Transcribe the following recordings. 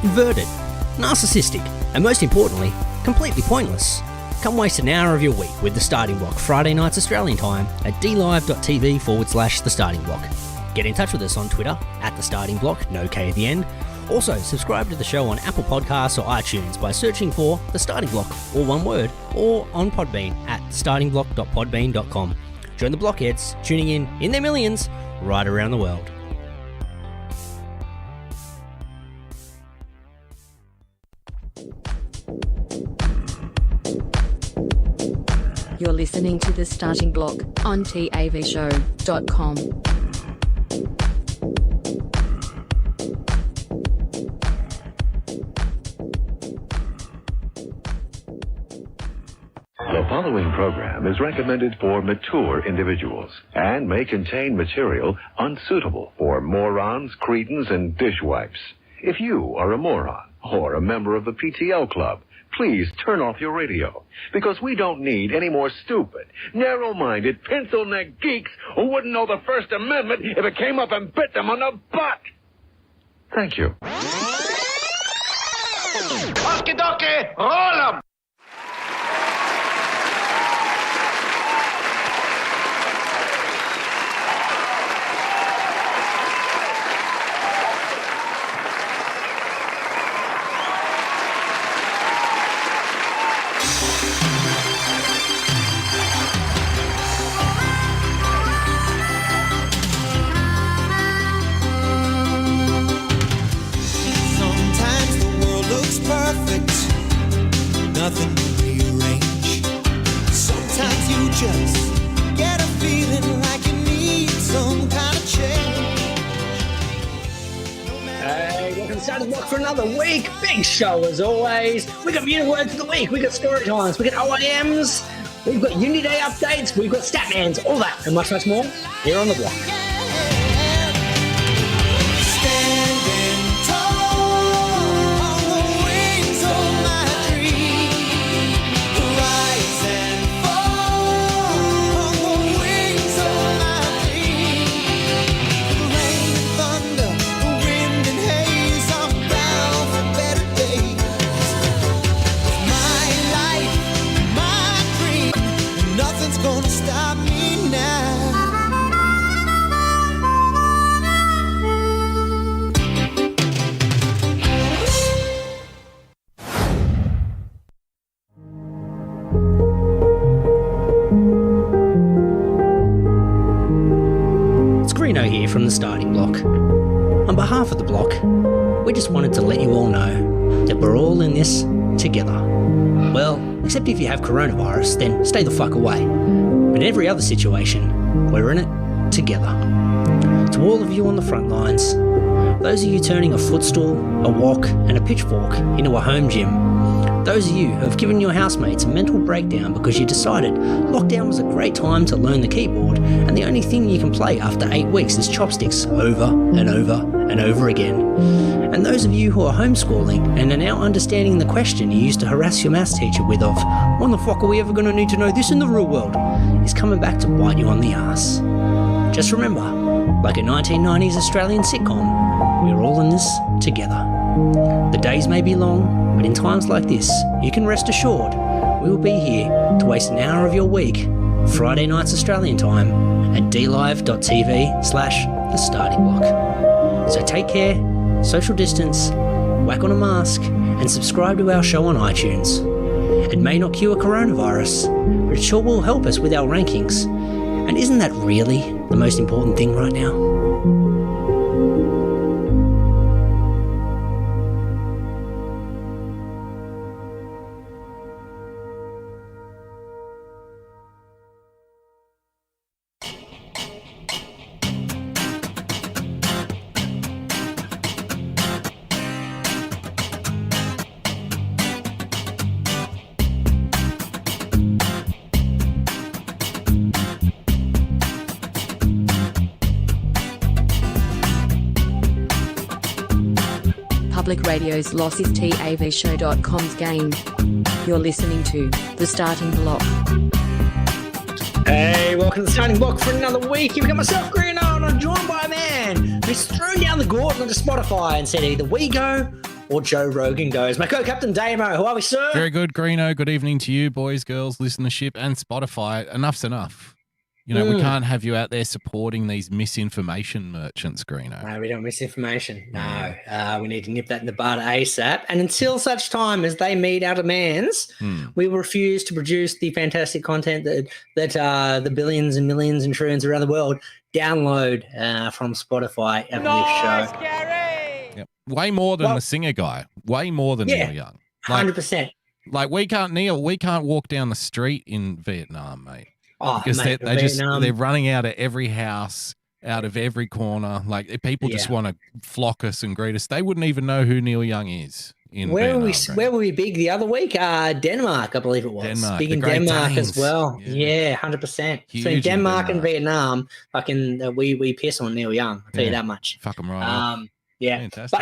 inverted, narcissistic, and most importantly, completely pointless. Come waste an hour of your week with The Starting Block, Friday nights Australian time at dlive.tv/The Starting Block. Get in touch with us on Twitter at The Starting Block, no K at the end. Also, subscribe to the show on Apple Podcasts or iTunes by searching for The Starting Block, all one word, or on Podbean at startingblock.podbean.com. Join the blockheads, tuning in their millions, right around the world. You're listening to The Starting Block on TAVshow.com. The following program is recommended for mature individuals and may contain material unsuitable for morons, cretins, and dishwipes. If you are a moron or a member of the PTL Club, please turn off your radio, because we don't need any more stupid, narrow-minded, pencil-neck geeks who wouldn't know the First Amendment if it came up and bit them on the butt. Thank you. Okie dokie, roll 'em! Nothing to rearrange. Sometimes you just get a feeling like you need some kind of change. Hey, welcome to the Starting Block for another week. Big show as always. We got music words of the week, we got story times, we got OIMs, we've got Uni Day updates, we've got Statmans, all that and much, much more here on the block. Greeno here from the Starting Block. On behalf of the block, we just wanted to let you all know that we're all in this together. Well, except if you have coronavirus, then stay the fuck away. But in every other situation, we're in it together. To all of you on the front lines, those of you turning a footstool, a wok, and a pitchfork into a home gym, those of you who have given your housemates a mental breakdown because you decided lockdown was a great time to learn the keyboard and the only thing you can play after 8 weeks is chopsticks over and over and over again. And those of you who are homeschooling and are now understanding the question you used to harass your maths teacher with of, when the fuck are we ever going to need to know this in the real world, is coming back to bite you on the ass. Just remember, like a 1990s Australian sitcom, we're all in this together. The days may be long, but in times like this, you can rest assured we will be here to waste an hour of your week, Friday nights Australian time, at dlive.tv/The Starting Block. So take care, social distance, whack on a mask, and subscribe to our show on iTunes. It may not cure coronavirus, but it sure will help us with our rankings. And isn't that really the most important thing right now? Public Radio's loss is TAVshow.com's gain. You're listening to The Starting Block. Hey, welcome to The Starting Block for another week. You've got myself, Greeno, and I'm joined by a man who's thrown down the gauntlet to Spotify and said either we go or Joe Rogan goes. My co-captain Damo, how are we, sir? Very good, Greeno. Good evening to you, boys, girls, listenership, and Spotify. Enough's enough. You know, we can't have you out there supporting these misinformation merchants, Greeno. No, we don't misinformation. No, we need to nip that in the bud ASAP. And until such time as they meet our demands, we refuse to produce the fantastic content that the billions and millions and trillions around the world download from Spotify every show. Yep. Way more than the singer guy. Way more than Neil Young. 100%. Like we can't walk down the street in Vietnam, mate. Oh, because mate, they're running out of every house, out of every corner. Like people just want to flock us and greet us. They wouldn't even know who Neil Young is. Where were we big the other week? Denmark, I believe it was. Denmark, big in Denmark as well. Yeah, 100%. So in Denmark and Vietnam, fucking we piss on Neil Young. I'll tell you that much. Fuck them right. Yeah, fantastic.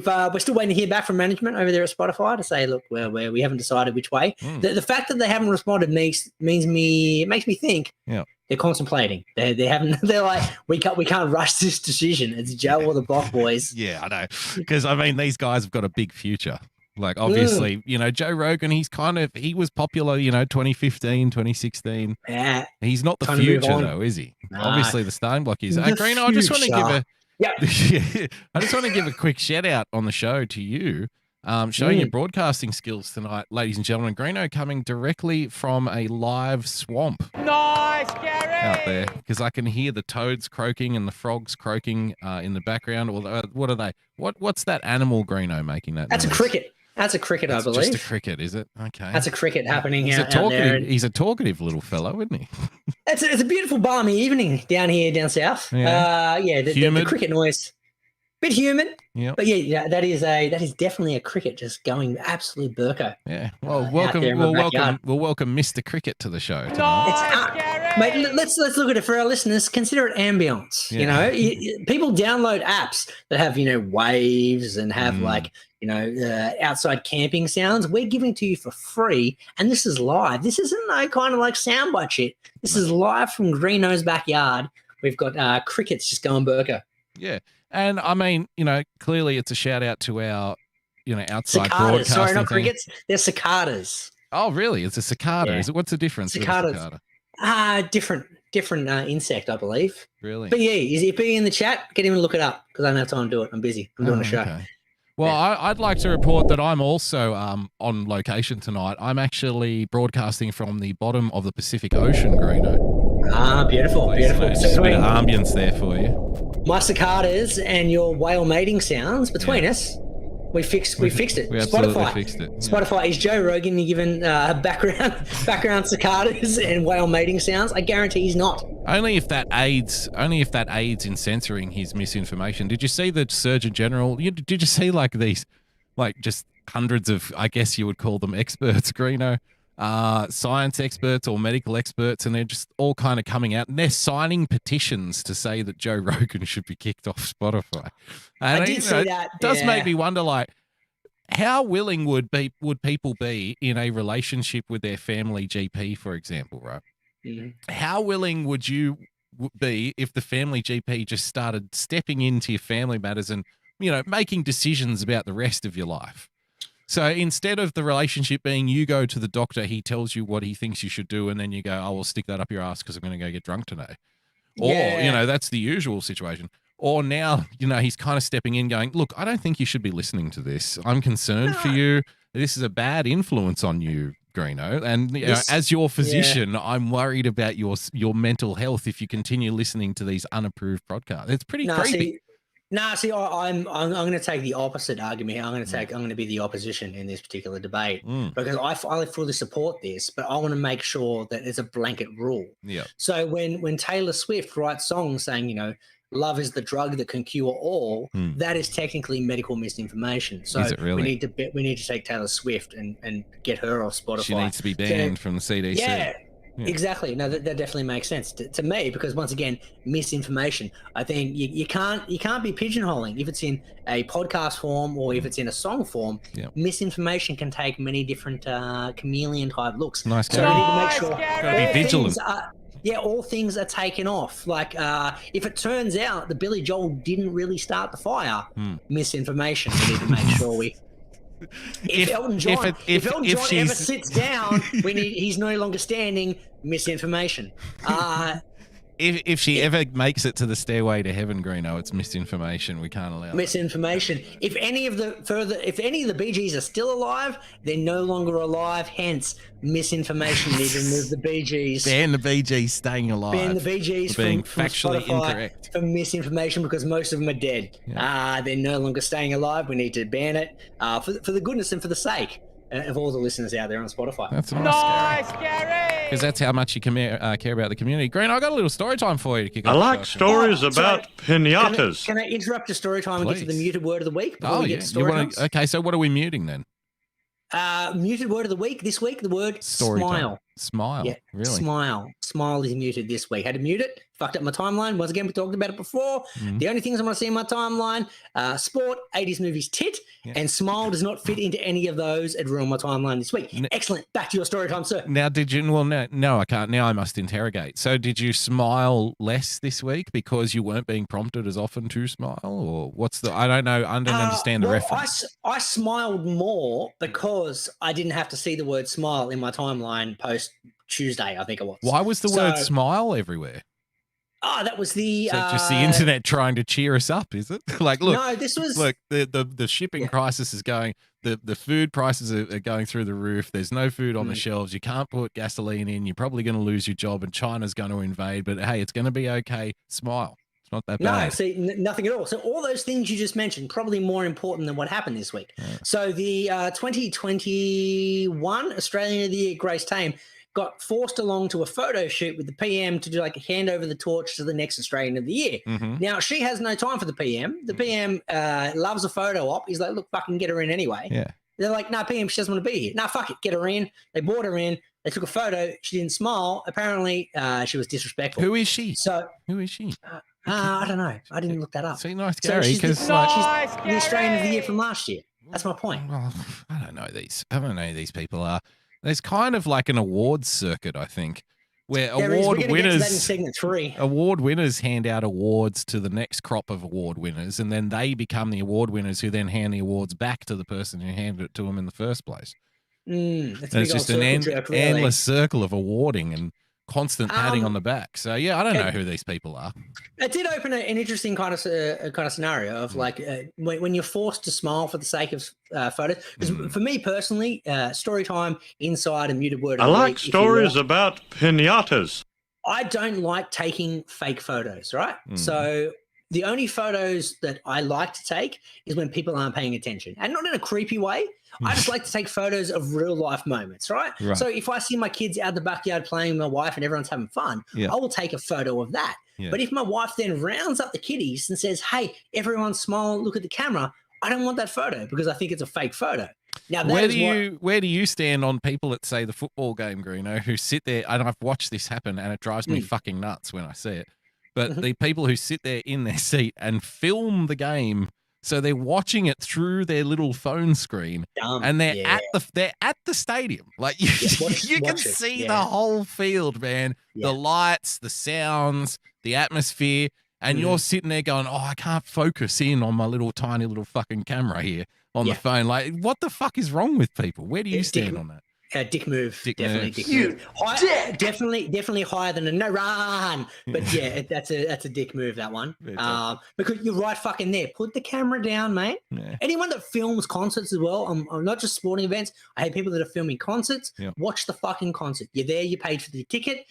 But we're still waiting to hear back from management over there at Spotify to say, look, we haven't decided which way. The fact that they haven't responded makes me think they're contemplating. They haven't. They're like, we can't rush this decision. It's Joe or the Block Boys. Yeah, I know, because I mean these guys have got a big future. Like obviously, you know, Joe Rogan, he was popular, you know, 2015, 2016. Yeah, he's not the future though, is he? No. Obviously, the starting block is. Greeno, I just want to give I just want to give a quick shout out on the show to you, showing your broadcasting skills tonight, ladies and gentlemen. Greeno coming directly from a live swamp. Nice, Gary! Out there, because I can hear the toads croaking and the frogs croaking in the background. Or what are they? What's that animal, Greeno, making that noise? That's a cricket. That's a cricket, I believe. Just a cricket, is it? Okay. That's a cricket happening out there. He's a talkative little fellow, isn't he? It's a beautiful, balmy evening down south. Yeah. The cricket noise. Bit humid. Yeah. But that is definitely a cricket just going absolute burko. Yeah. Well, we'll welcome Mr. Cricket to the show tonight. Mate, let's look at it for our listeners. Consider it ambience. Yeah. You know, people download apps that have, you know, waves and have outside camping sounds. We're giving to you for free, and this is live. This isn't no kind of like soundbite shit. This is live from Greeno's backyard. We've got crickets just going burko. Yeah. And I mean, you know, clearly it's a shout out to our, you know, outside cicadas. broadcasting. Sorry, not crickets. They're cicadas. Oh, really? It's a cicada. Yeah. What's the difference? Cicadas. With a cicada? Different insect, I believe. Really? But yeah, is he in the chat? Get him to look it up because I don't have time to do it. I'm busy. I'm doing a show. Okay. Well, I'd like to report that I'm also on location tonight. I'm actually broadcasting from the bottom of the Pacific Ocean, Greeno. Beautiful. So just a bit of ambience there for you. My cicadas and your whale mating sounds between us, we fixed it. We Spotify fixed it. Yeah. Spotify is Joe Rogan given background cicadas and whale mating sounds. I guarantee he's not. Only if that aids in censoring his misinformation. Did you see the Surgeon General? Did you see like these, like just hundreds of, I guess you would call them experts, Greeno, science experts or medical experts, and they're just all kind of coming out and they're signing petitions to say that Joe Rogan should be kicked off Spotify. And I did see that. It does make me wonder, like, how willing would people be in a relationship with their family GP, for example, right? Mm-hmm. How willing would you be if the family GP just started stepping into your family matters and, you know, making decisions about the rest of your life? So instead of the relationship being you go to the doctor, he tells you what he thinks you should do, and then you go, oh, we'll stick that up your ass because I'm going to go get drunk today. Or, you know, that's the usual situation. Or now, you know, he's kind of stepping in going, look, I don't think you should be listening to this. I'm concerned for you. This is a bad influence on you, Greeno. And you know, as your physician, I'm worried about your mental health if you continue listening to these unapproved podcasts. It's pretty creepy. I'm going to take the opposite argument here. I'm going to be the opposition in this particular debate because I fully support this, but I want to make sure that it's a blanket rule. Yeah. So when Taylor Swift writes songs saying, you know, love is the drug that can cure all, that is technically medical misinformation. So is it really? we need to take Taylor Swift and get her off Spotify. She needs to be banned from the CDC. Yeah. Exactly. No, that definitely makes sense to me because once again, misinformation. I think you can't be pigeonholing if it's in a podcast form or if it's in a song form. Yep. Misinformation can take many different chameleon type looks. Nice. So we need to make sure gotta be vigilant. Yeah, all things are taken off. Like, if it turns out that Billy Joel didn't really start the fire, misinformation. We need to make sure we. If Elton John ever sits down, he's no longer standing. Misinformation. If she ever makes it to the stairway to heaven, Greeno, it's misinformation. We can't allow misinformation. That. If any of the Bee Gees are still alive, they're no longer alive. Hence, misinformation. Need to remove the Bee Gees. Ban the Bee Gees staying alive. Ban the Bee Gees from being from factually Spotify incorrect for misinformation because most of them are dead. Yeah. They're no longer staying alive. We need to ban it for the goodness and for the sake of all the listeners out there on Spotify. That's nice, Gary. Because that's how much you care about the community. Green, I got a little story time for you to kick off. I like stories about pinatas. Can I interrupt your story time and get to the muted word of the week before we get to story times? Okay, so what are we muting then? Muted word of the week this week, the word story smile. Time. Smile, yeah, really? Smile is muted this week. Had to mute it. Fucked up my timeline. Once again, we talked about it before. The only things I want to see in my timeline, sport, 80s movies, tit, and smile does not fit into any of those. It ruined my timeline this week. Excellent. Back to your story time, sir. Now, did you? Well, no, I can't. Now I must interrogate. So, did you smile less this week because you weren't being prompted as often to smile, or what's the? I don't know. I don't understand the reference. I smiled more because I didn't have to see the word smile in my timeline post Tuesday, I think it was. Why was the word smile everywhere? Oh, that was the just the internet trying to cheer us up, is it? Like, look, no, this was the shipping crisis is going. The food prices are going through the roof. There's no food on the shelves. You can't put gasoline in. You're probably going to lose your job, and China's going to invade. But hey, it's going to be okay. Smile. It's not that bad. No, see, nothing at all. So all those things you just mentioned probably more important than what happened this week. Yeah. So the 2021 Australian of the Year Grace Tame got forced along to a photo shoot with the PM to do hand over the torch to the next Australian of the Year. Now, she has no time for the PM. The PM loves a photo op. He's like, look, fucking get her in anyway. Yeah. They're like, no, PM, she doesn't want to be here. No, fuck it, get her in. They brought her in. They took a photo. She didn't smile. Apparently, she was disrespectful. Who is she? Who is she? I don't know. I didn't look that up. See, nice Gary, because she's the Australian of the Year from last year. That's my point. Well, I don't know who these people are. There's kind of like an awards circuit, I think, where award winners hand out awards to the next crop of award winners, and then they become the award winners who then hand the awards back to the person who handed it to them in the first place. It's just an endless circle of awarding and constant patting on the back. So yeah, I don't know who these people are. It did open an interesting kind of scenario of like when you're forced to smile for the sake of photos. Because for me personally, story time inside a muted word. I like stories about pinatas. I don't like taking fake photos, right? So the only photos that I like to take is when people aren't paying attention, and not in a creepy way. I just like to take photos of real life moments, right? So if I see my kids out the backyard playing with my wife and everyone's having fun, I will take a photo of that. But if my wife then rounds up the kiddies and says, hey, everyone smile, look at the camera, I don't want that photo because I think it's a fake photo. Now, where do you stand on people at, say, the football game, Greeno, who sit there, and I've watched this happen and it drives me fucking nuts when I see it, but the people who sit there in their seat and film the game. So they're watching it through their little phone screen, and they're at the stadium. Like you can see the whole field, man. The lights, the sounds, the atmosphere, and you're sitting there going, "Oh, I can't focus in on my tiny little fucking camera here on the phone." Like, what the fuck is wrong with people? Where do you stand on that? Dick move. Definitely dick move. Definitely higher than a no run. But yeah, that's a dick move, that one. Because you're right fucking there. Put the camera down, mate. Yeah. Anyone that films concerts as well, I'm not just sporting events. I hate people that are filming concerts. Watch the fucking concert. You're there, you paid for the ticket.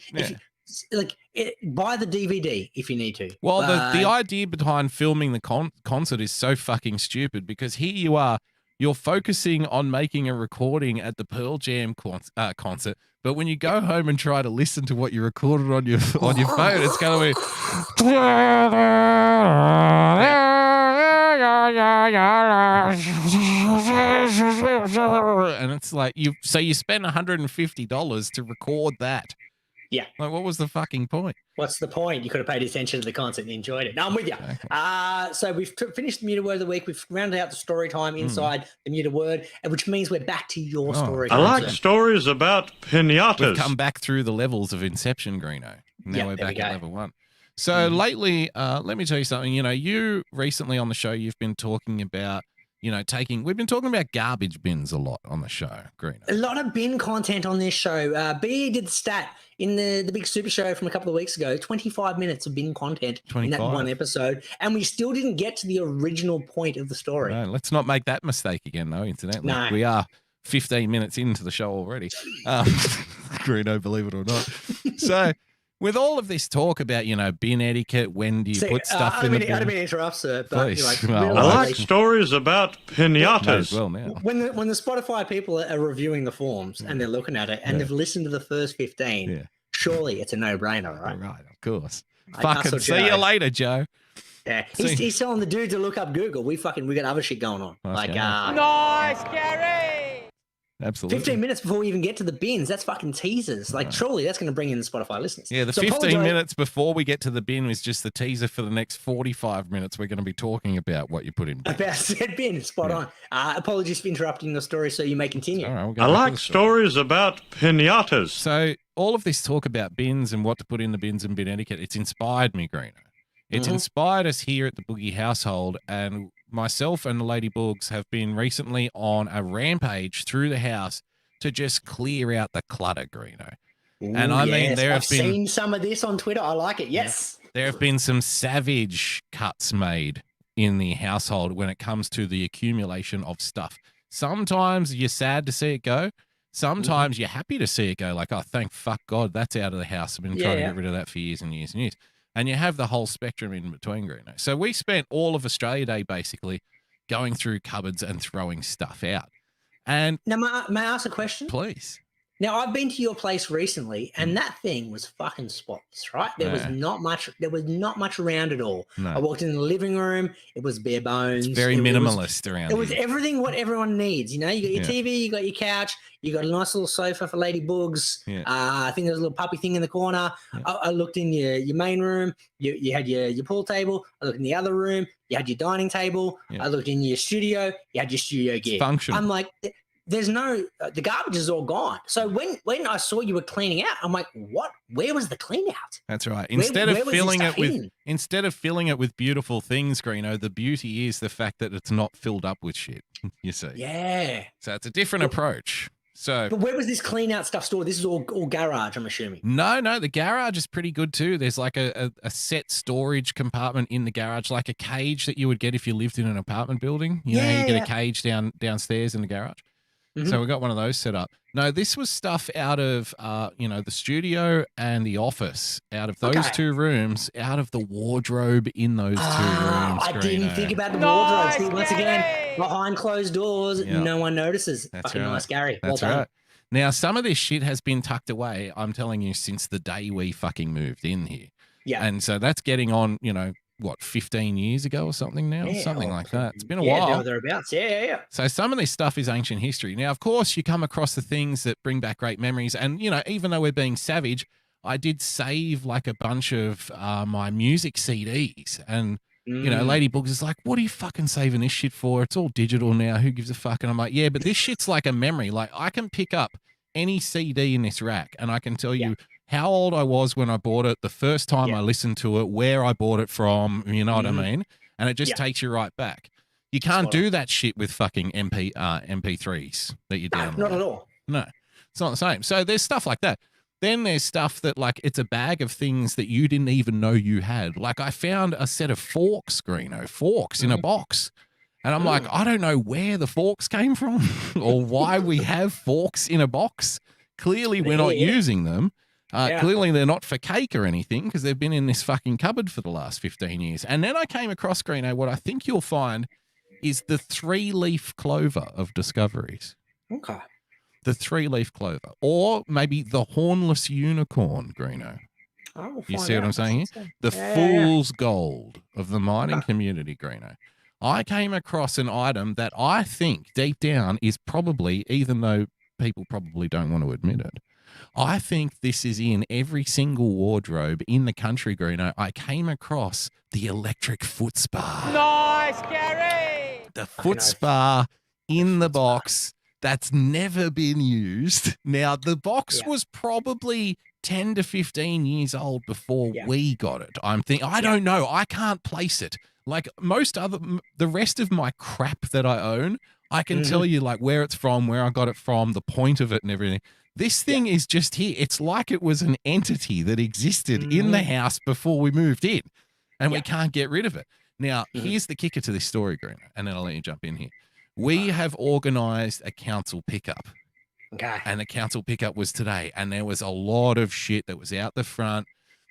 Buy the DVD if you need to. Well, the idea behind filming the concert is so fucking stupid, because here you are, you're focusing on making a recording at the Pearl Jam concert, but when you go home and try to listen to what you recorded on your phone, it's going to be. And it's like you spend $150 to record that. Yeah. Like, what was the fucking point? What's the point? You could have paid attention to the concert and enjoyed it. No, I'm with you. Okay. So we've finished the muted word of the week. We've rounded out the story time inside the muted word, which means we're back to your story. I like stories about pinatas. We've come back through the levels of Inception, Greeno. Now we're back at level 1. So lately, let me tell you something. You recently on the show, you've been talking about, we've been talking about garbage bins a lot on the show, Greeno. A lot of bin content on this show. B did the stat in the big super show from a couple of weeks ago, 25 minutes of bin content in that one episode, and we still didn't get to the original point of the story. No, let's not make that mistake again, though, incidentally. No. We are 15 minutes into the show already. Greeno, believe it or not. So with all of this talk about, bin etiquette, when do you put stuff in the bin? I don't mean to interrupt, sir, but Please. I like stories about pinatas. Well, now. When the Spotify people are reviewing the forms and they're looking at it and they've listened to the first 15, surely it's a no-brainer, right? Right, of course. Like Fucking see you later, Joe. Yeah, he's telling the dude to look up Google. We got other shit going on. Okay. Nice, Gary! Absolutely. 15 minutes before we even get to the bins, that's fucking teasers. Like, surely that's going to bring in the Spotify listeners. Yeah, the 15 minutes before we get to the bin is just the teaser for the next 45 minutes. We're going to be talking about what you put in bin. About said bin, spot on. Apologies for interrupting the story, so you may continue. All right, I like stories about pinatas. So all of this talk about bins and what to put in the bins and bin etiquette, it's inspired me, Greeno. It's inspired us here at the Boogie household, and myself and the Lady Boogs have been recently on a rampage through the house to just clear out the clutter, Greeno. And I mean, I've seen some of this on Twitter. I like it. Yes. There have been some savage cuts made in the household when it comes to the accumulation of stuff. Sometimes you're sad to see it go. Sometimes you're happy to see it go. Like, oh, thank fuck God that's out of the house. I've been trying to get rid of that for years and years and years. And you have the whole spectrum in between, Greeno. So we spent all of Australia Day basically going through cupboards and throwing stuff out. And now, may I ask a question? Please. Now, I've been to your place recently, and that thing was fucking spotless, right? There was not much. There was not much around at all. No. I walked in the living room; it was bare bones. It's very minimalist around. It was everything what everyone needs. You got your TV, you got your couch, you got a nice little sofa for Lady Boogs. Yeah. I think there was a little puppy thing in the corner. Yeah. I looked in your main room. You had your pool table. I looked in the other room. You had your dining table. Yeah. I looked in your studio. You had your studio gear. Functional. I'm like, there's no the garbage is all gone. So when I saw you were cleaning out, I'm like, what? Where was the clean out? That's right. Where was this filling it with beautiful things, Greeno, the beauty is the fact that it's not filled up with shit. You see. Yeah. So it's a different approach. So, but where was this clean out stuff stored? This is all garage, I'm assuming. No, the garage is pretty good too. There's like a set storage compartment in the garage, like a cage that you would get if you lived in an apartment building. You know, you get a cage downstairs in the garage. So we got one of those set up. No, this was stuff out of, the studio and the office, out of those two rooms, out of the wardrobe in those two rooms. I didn't think about the wardrobe. See, once again, behind closed doors, no one notices. That's fucking right. nice, Gary. That's well done. right. Now, some of this shit has been tucked away, I'm telling you, since the day we fucking moved in here. Yeah. And so that's getting on, 15 years ago or something now? Something like that. It's been a while. Yeah, thereabouts. Yeah. So some of this stuff is ancient history. Now, of course, you come across the things that bring back great memories. And, even though we're being savage, I did save like a bunch of my music CDs. And, Lady Boogs is like, what are you fucking saving this shit for? It's all digital now. Who gives a fuck? And I'm like, yeah, but this shit's like a memory. Like, I can pick up any CD in this rack and I can tell you how old I was when I bought it, the first time I listened to it, where I bought it from, you know what I mean? And it just takes you right back. You can't do that shit with fucking MP3s that you download. Not at all. No, it's not the same. So there's stuff like that. Then there's stuff that like it's a bag of things that you didn't even know you had. Like I found a set of forks, Greeno, forks in a box. And I'm like, I don't know where the forks came from or why we have forks in a box. Clearly we're not using them. Clearly they're not for cake or anything because they've been in this fucking cupboard for the last 15 years. And then I came across, Greeno, what I think you'll find is the 3-leaf clover of discoveries. Okay. The 3-leaf clover. Or maybe the hornless unicorn, Greeno. You see what I'm saying here? The fool's gold of the mining community, Greeno. I came across an item that I think deep down is probably, even though people probably don't want to admit it, I think this is in every single wardrobe in the country, Greeno. I came across the electric foot spa. Nice, Gary! The foot spa in the box that's never been used. Now, the box was probably 10 to 15 years old before Yeah. we got it. I'm thinking, I don't know. I can't place it. Like the rest of my crap that I own, I can tell you like where it's from, where I got it from, the point of it and everything. This thing is just here. It's like it was an entity that existed in the house before we moved in, and we can't get rid of it. Now, here's the kicker to this story, Greeno, and then I'll let you jump in here. We have organized a council pickup. Okay. And the council pickup was today, and there was a lot of shit that was out the front.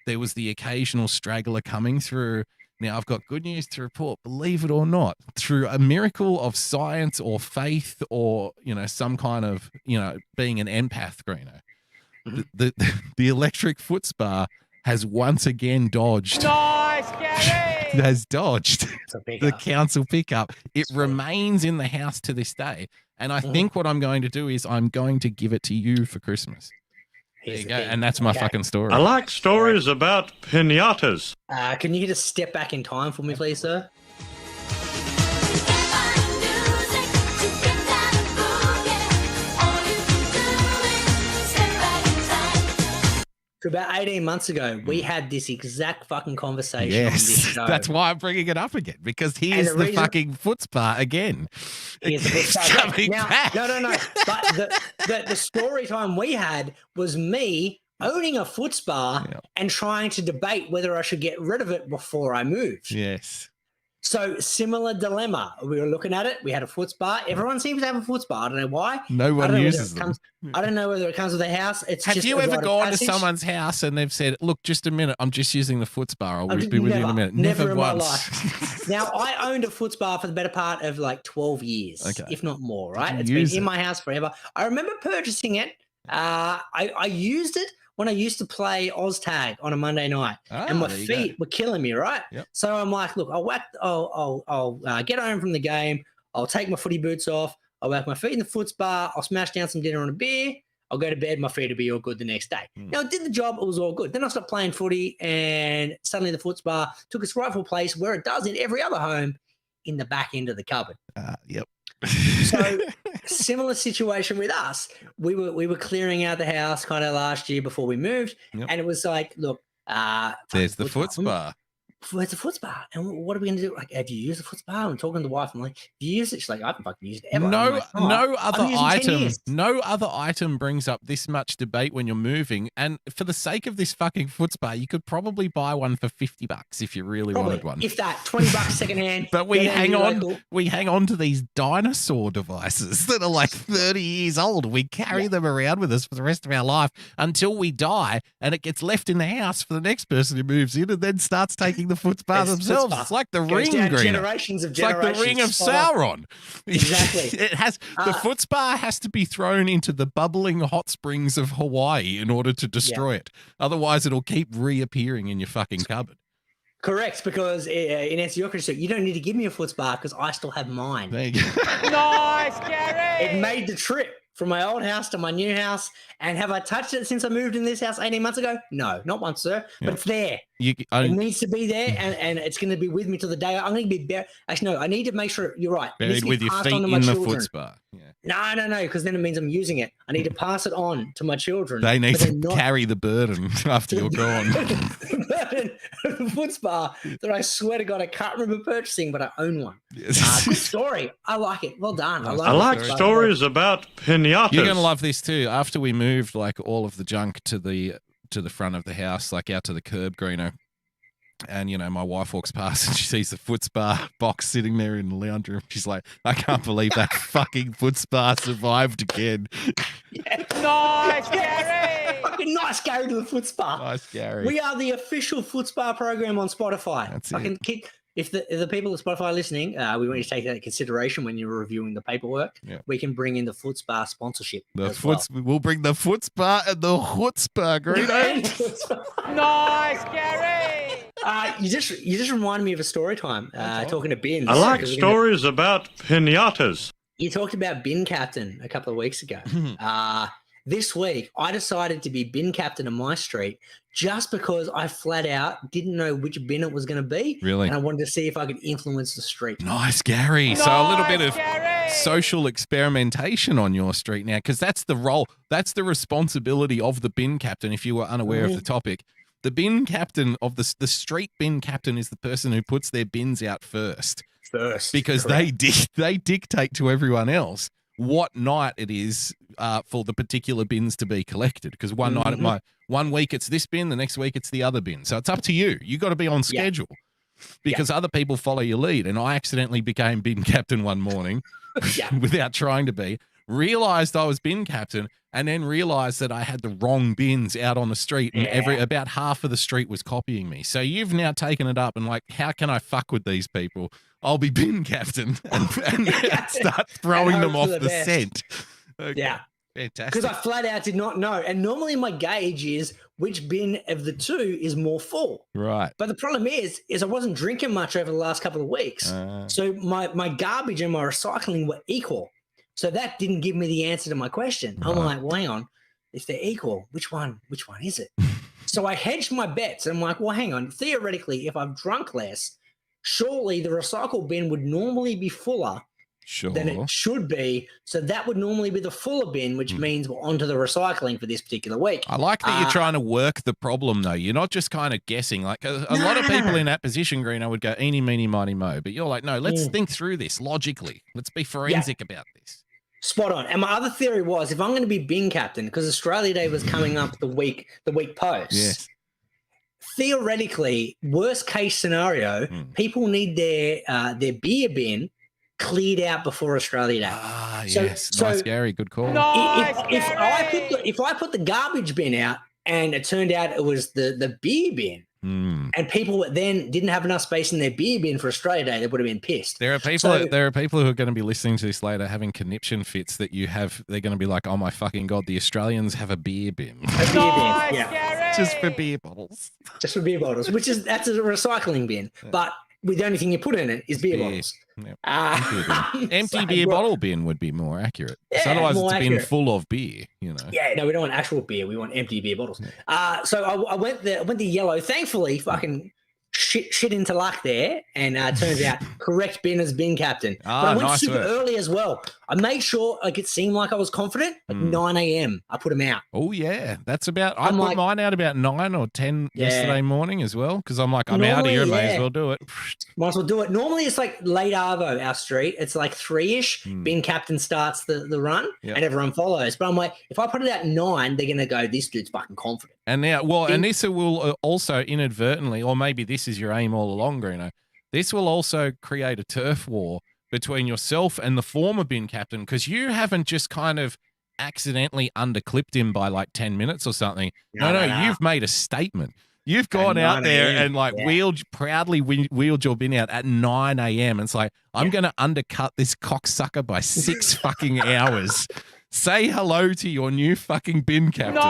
There was the occasional straggler coming through. Now, I've got good news to report, believe it or not, through a miracle of science or faith or, some kind of, being an empath, Greeno. The electric foot spa has once again dodged. Nice, Gary! Has dodged the council pickup. It remains in the house to this day. And I think what I'm going to do is I'm going to give it to you for Christmas. There you go. And that's my fucking story. I like stories about pinatas. Can you just step back in time for me, please, sir? So about 18 months ago, we had this exact fucking conversation on this show. That's why I'm bringing it up again, because here's the fucking foot spa again. Here's the foot spa Coming back. No. But the story time we had was me owning a foot spa and trying to debate whether I should get rid of it before I moved. Yes. So similar dilemma. We were looking at it. We had a foot spa. Everyone seems to have a foot spa. I don't know why. No one uses them. I don't know whether it comes with a house. Have you ever gone to someone's house and they've said, "Look, just a minute. I'm just using the foot spa. I'll be with you in a minute." Never in once. my life. Now, I owned a foot spa for the better part of like 12 years, if not more, right? It's been in my house forever. I remember purchasing it. I used it when I used to play OzTag on a Monday night, and my feet were killing me, right? Yep. So I'm like, look, I'll get home from the game. I'll take my footy boots off. I'll whack my feet in the foot spa. I'll smash down some dinner and a beer. I'll go to bed. My feet will be all good the next day. Now, it did the job. It was all good. Then I stopped playing footy, and suddenly the foot spa took its rightful place where it does in every other home, in the back end of the cupboard. Yep. So similar situation with us. We were clearing out the house kind of last year before we moved, and it was like, look, there's the foot spa. Where's the foot spa? And what are we going to do? Like, have you used the foot spa? I'm talking to the wife. I'm like, have you used it? She's like, I haven't fucking used it ever. No other item brings up this much debate when you're moving. And for the sake of this fucking foot spa, you could probably buy one for $50 if you really wanted one. If that, $20 secondhand. But we hang on to these dinosaur devices that are like 30 years old. We carry them around with us for the rest of our life until we die, and it gets left in the house for the next person who moves in and then starts taking the foot spa themselves. It's like the ring, generations of generations. It's like the ring of Sauron. Exactly. It has the foot spa has to be thrown into the bubbling hot springs of Hawaii in order to destroy it. Otherwise, it'll keep reappearing in your fucking cupboard. Correct, because in answer to your question, you don't need to give me a foot spa because I still have mine. There you go. Nice, Gary! It made the trip from my old house to my new house. And have I touched it since I moved in this house 18 months ago? No, not once, sir. But it's there. It needs to be there, and it's going to be with me till the day I'm going to be buried. Actually, no, I need to make sure you're right. Buried with your feet in the foot spa. Yeah. No, because then it means I'm using it. I need to pass it on to my children. They need to carry the burden after you're gone. The burden of the foot spa that I swear to God I can't remember purchasing, but I own one. Good story. I like it. Well done. I like stories about pinatas. You're going to love this too. After we moved like all of the junk to the front of the house, like out to the curb, Greeno. And, my wife walks past and she sees the foot spa box sitting there in the lounge room. She's like, I can't believe that fucking foot spa survived again. Nice, Gary! Fucking nice, Gary, to the foot spa. Nice, Gary. We are the official foot spa program on Spotify. That's it. If the people at Spotify are listening, we want you to take that into consideration when you're reviewing the paperwork. Yeah. We can bring in the foot spa sponsorship. We'll bring the foot spa and the hoot spa, Greeno. Nice, Gary! You just reminded me of a story time talking to Bin. I like stories about pinatas. You talked about bin captain a couple of weeks ago. This week, I decided to be bin captain of my street just because I flat out didn't know which bin it was going to be. Really? And I wanted to see if I could influence the street. Nice, Gary. So a little bit of social experimentation on your street now, because that's the role, that's the responsibility of the bin captain. If you were unaware of the topic, the bin captain of the street bin captain is the person who puts their bins out first, because they dictate to everyone else what night it is for the particular bins to be collected. Because one night, one week it's this bin, the next week it's the other bin. So it's up to you. You got to be on schedule. Because other people follow your lead. And I accidentally became bin captain one morning without trying to be, realized I was bin captain, and then realized that I had the wrong bins out on the street, and about half of the street was copying me. So you've now taken it up and like, how can I fuck with these people? I'll be bin captain and start throwing them off the scent. Okay. Yeah. Fantastic. Because I flat out did not know. And normally my gauge is which bin of the two is more full. Right. But the problem is I wasn't drinking much over the last couple of weeks. So my garbage and my recycling were equal. So that didn't give me the answer to my question. Right. I'm like, well, hang on. If they're equal, which one is it? So I hedged my bets. And I'm like, well, hang on. Theoretically, if I've drunk less, surely the recycle bin would normally be fuller than it should be. So that would normally be the fuller bin, which means we're onto the recycling for this particular week. I like that you're trying to work the problem, though. You're not just kind of guessing. Like a lot of people in that position, Greeno, would go eeny, meeny, miny, mo. But you're like, no, let's think through this logically. Let's be forensic about this. Spot on. And my other theory was, if I'm going to be bin captain, because Australia Day was coming up the week post, theoretically, worst case scenario, people need their beer bin cleared out before Australia Day. Yes. Nice, Gary. Good call. If I put the garbage bin out and it turned out it was the beer bin, and people then didn't have enough space in their beer bin for Australia Day, they would have been pissed. There are people who are going to be listening to this later having conniption fits that you have. They're going to be like, oh my fucking God, the Australians have a beer bin. Just for beer bottles. Just for beer bottles, that's a recycling bin. But the only thing you put in it is beer bottles. Yep. Empty beer bottle bin would be more accurate. Otherwise, it's a bin full of beer. Yeah, no, we don't want actual beer. We want empty beer bottles. So I went the yellow. Thankfully, fucking shit into luck there, and turns out correct bin as bin captain. But I went super early as well. I made sure it seemed like I was confident. At 9 a.m. I put them out. Oh yeah, that's about. I put mine out about 9 or 10 yesterday morning as well, because I'm like, I'm out of here. May as well do it. Might as well do it. Normally it's like late Arvo, our street. It's like 3-ish. Bin captain starts the run, and everyone follows. But I'm like, if I put it out 9, they're gonna go, this dude's fucking confident. And now, and this will also inadvertently, or maybe this is your aim all along, Greeno, this will also create a turf war between yourself and the former bin captain, because you haven't just kind of accidentally underclipped him by like 10 minutes or something. No, you've made a statement. You've gone out there and proudly wheeled your bin out at 9 a.m. And it's like, I'm going to undercut this cocksucker by 6 fucking hours. Say hello to your new fucking bin captain.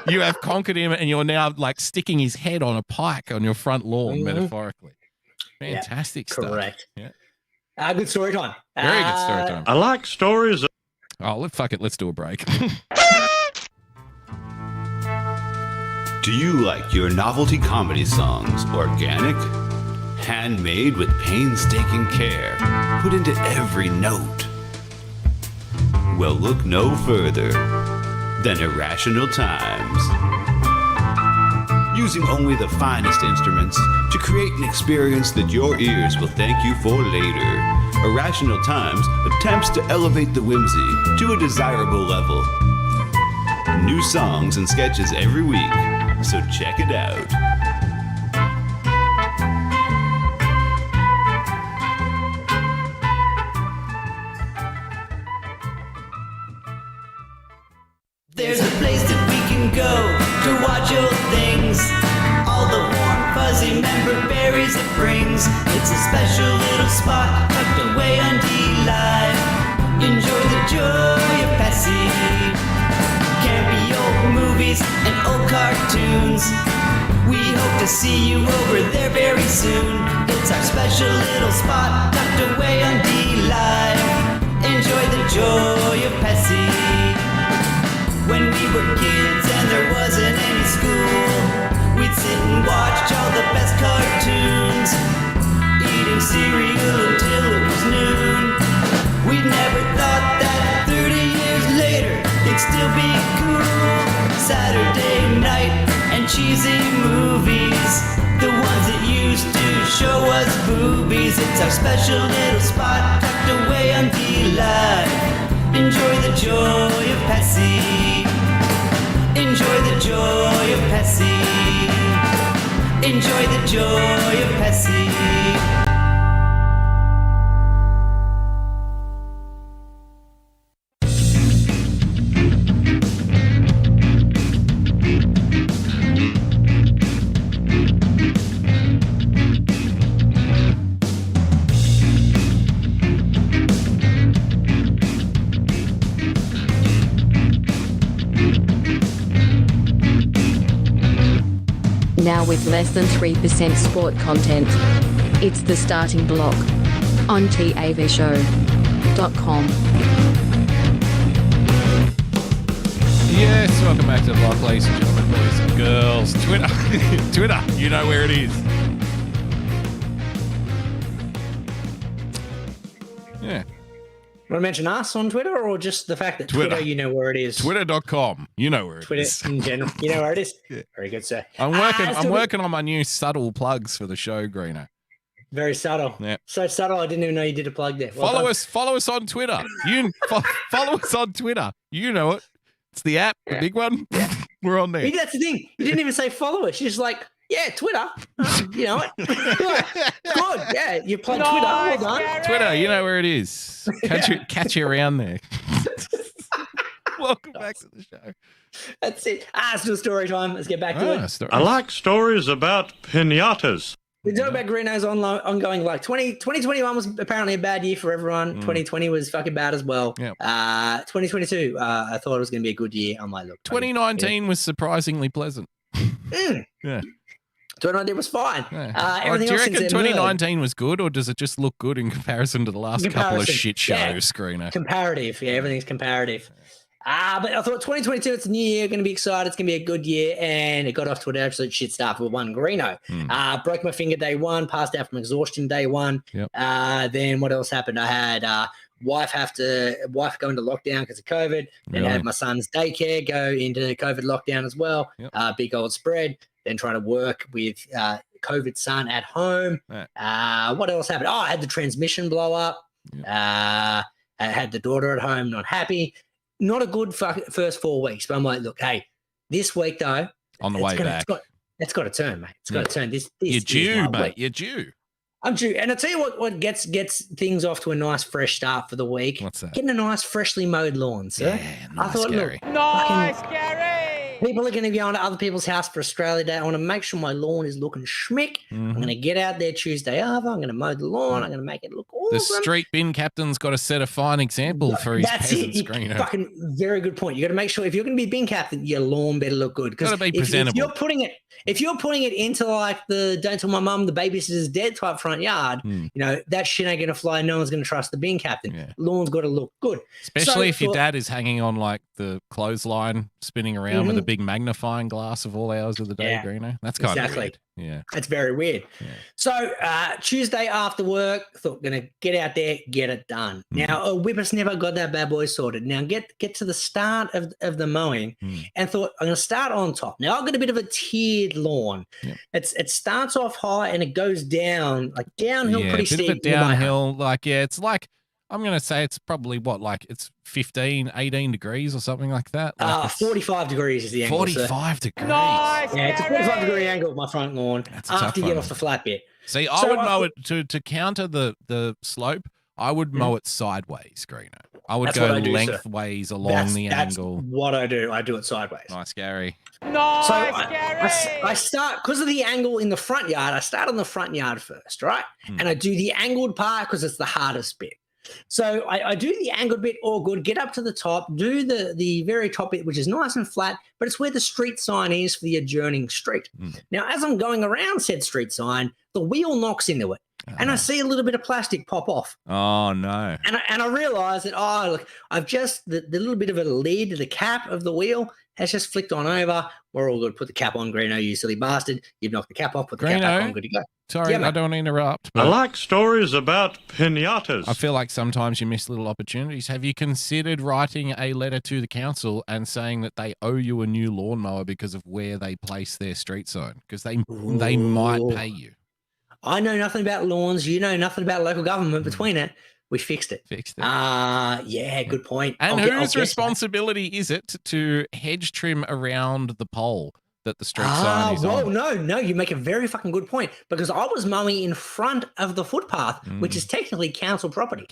You have conquered him, and you're now like sticking his head on a pike on your front lawn, metaphorically. Fantastic stuff. Correct. Yeah. Good story time. Very good story time. I like stories. Fuck it. Let's do a break. Do you like your novelty comedy songs organic? Handmade with painstaking care, put into every note? Well, look no further than Irrational Times. Using only the finest instruments to create an experience that your ears will thank you for later, Irrational Times attempts to elevate the whimsy to a desirable level. New songs and sketches every week, so check it out. There's a place that we can go to watch old things. All the warm, fuzzy member berries it brings. It's a special little spot tucked away on D-Live. Enjoy the joy of Pessy. Campy old movies and old cartoons. We hope to see you over there very soon. It's our special little spot tucked away on D-Live. Enjoy the joy of Pessy. When we were kids and there wasn't any school, we'd sit and watch all the best cartoons, eating cereal until it was noon. We never thought that 30 years later it'd still be cool. Saturday night and cheesy movies, the ones that used to show us boobies. It's our special little spot tucked away on D-Live. Enjoy the joy of Pessy. Enjoy the joy of Pessy. Enjoy the joy of Pessy. Now with less than 3% sport content. It's the starting block on TAVshow.com. Yes, welcome back to the block, ladies and gentlemen, boys and girls. Twitter, Twitter, you know where it is. Yeah. Want to mention us on Twitter or just the fact that Twitter you know where it is? Twitter.com, you know where it is. Twitter in general, you know where it is? Yeah. Very good, sir. I'm working on my new subtle plugs for the show, Greeno. Very subtle. Yeah. So subtle, I didn't even know you did a plug there. Follow us on Twitter. Follow us on Twitter. You know it. It's the app, the big one. Yeah. We're on there. Maybe that's the thing. You didn't even say follow us. You're just like, yeah, Twitter. You know it. Good. Yeah, you play Twitter. Well done. Twitter, you know where it is. Catch you around there. Welcome back to the show. That's it. It's still story time. Let's get back to it. Stories. I like stories about pinatas. We talk about Greeno's ongoing like 2021 was apparently a bad year for everyone. 2020 was fucking bad as well. Yep. 2022, I thought it was going to be a good year. I'm like, look. 2019 was surprisingly pleasant. Yeah. 2019 was fine. Yeah. Everything do you else reckon 2019 was good, or does it just look good in comparison to the last couple of shit shows, Greeno? Comparative. Yeah, everything's comparative. But I thought 2022, it's a new year, going to be excited. It's going to be a good year. And it got off to an absolute shit start with one Greeno. Broke my finger day one, passed out from exhaustion day one. Yep. Then what else happened? I had wife go into lockdown because of COVID. Then had my son's daycare go into COVID lockdown as well. Yep. Big old spread. Then trying to work with COVID son at home. What else happened? I had the transmission blow up. Yep. I had the daughter at home, not happy. Not a good first 4 weeks, but I'm like, look, hey, this week though, on the way back, it's got to turn, mate. It's got to turn. This you're due, mate. Week. You're due. I'm due, and I tell you what gets things off to a nice fresh start for the week. What's that? Getting a nice freshly mowed lawn, sir. Yeah, nice, I thought, Gary. look, Nice, Gary. people are going to be on to other people's house for Australia Day. I want to make sure my lawn is looking schmick. I'm going to get out there Tuesday over. I'm going to mow the lawn. I'm going to make it look awesome. The street bin captain's got to set a fine example for his peasants, Greeno. Fucking very good point. You got to make sure if you're going to be bin captain, your lawn better look good. Got to be presentable. If you're putting it into like the "Don't tell my mum the babysitter's dead" type front yard, you know that shit ain't going to fly. No one's going to trust the bin captain. Yeah. Lawn's got to look good, especially if your dad is hanging on like the clothesline, spinning around with a big magnifying glass of all hours of the day, Greeno. That's kind of weird. Yeah, that's very weird. Yeah. So Tuesday after work, thought gonna get out there, get it done. Now a whippersnapper got that bad boy sorted. Now get to the start of the mowing, and thought I'm gonna start on top. Now I've got a bit of a tiered lawn. Yep. It starts off high and it goes down like downhill, pretty steep. A bit of a downhill, it's like. I'm going to say it's probably it's 15, 18 degrees or something like that. 45 degrees is the angle. 45 degrees. Nice, yeah, it's a 45-degree angle of my front lawn after you get off the flat bit. See, I would mow it to counter the slope. I would mow it sideways, Greeno. I would go lengthways along the angle. That's what I do. I do it sideways. Nice, Gary. Nice, so Gary. I start, because of the angle in the front yard, I start on the front yard first, right? And I do the angled part because it's the hardest bit. So I do the angled bit, all good, get up to the top, do the very top bit, which is nice and flat, but it's where the street sign is for the adjourning street. Now, as I'm going around said street sign, the wheel knocks into it. and I see a little bit of plastic pop off. Oh no! And I realise that look, I've just the little bit of a lid, the cap of the wheel has just flicked on over. We're all good. Put the cap on, Greeno, you silly bastard. You've knocked the cap off. Put the cap back on. Good to go. Sorry, I don't want to interrupt. I like stories about pinatas. I feel like sometimes you miss little opportunities. Have you considered writing a letter to the council and saying that they owe you a new lawnmower because of where they place their street sign? Because they might pay you. I know nothing about lawns. You know nothing about local government. Between it, we fixed it. Yeah, good point. And whose responsibility is it to hedge trim around the pole that the street sign is on? No, you make a very fucking good point, because I was mowing in front of the footpath, which is technically council property.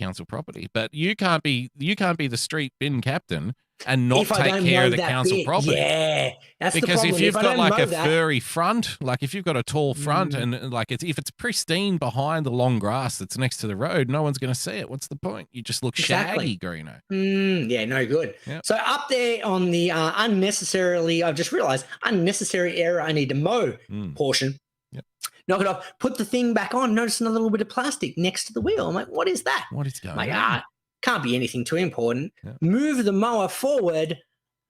But you can't be the street bin captain and not take care of the council property. Yeah, that's because the problem. If you've got like a furry front, like if you've got a tall front and like if it's pristine behind the long grass that's next to the road, no one's going to see it. What's the point? You just look shaggy, Greeno. Yeah, no good. Yep. So up there on the I've just realized unnecessary area I need to mow portion. Yep. Knock it off. Put the thing back on. Notice another little bit of plastic next to the wheel. I'm like, what is that? What is going on? Can't be anything too important. Yeah. Move the mower forward.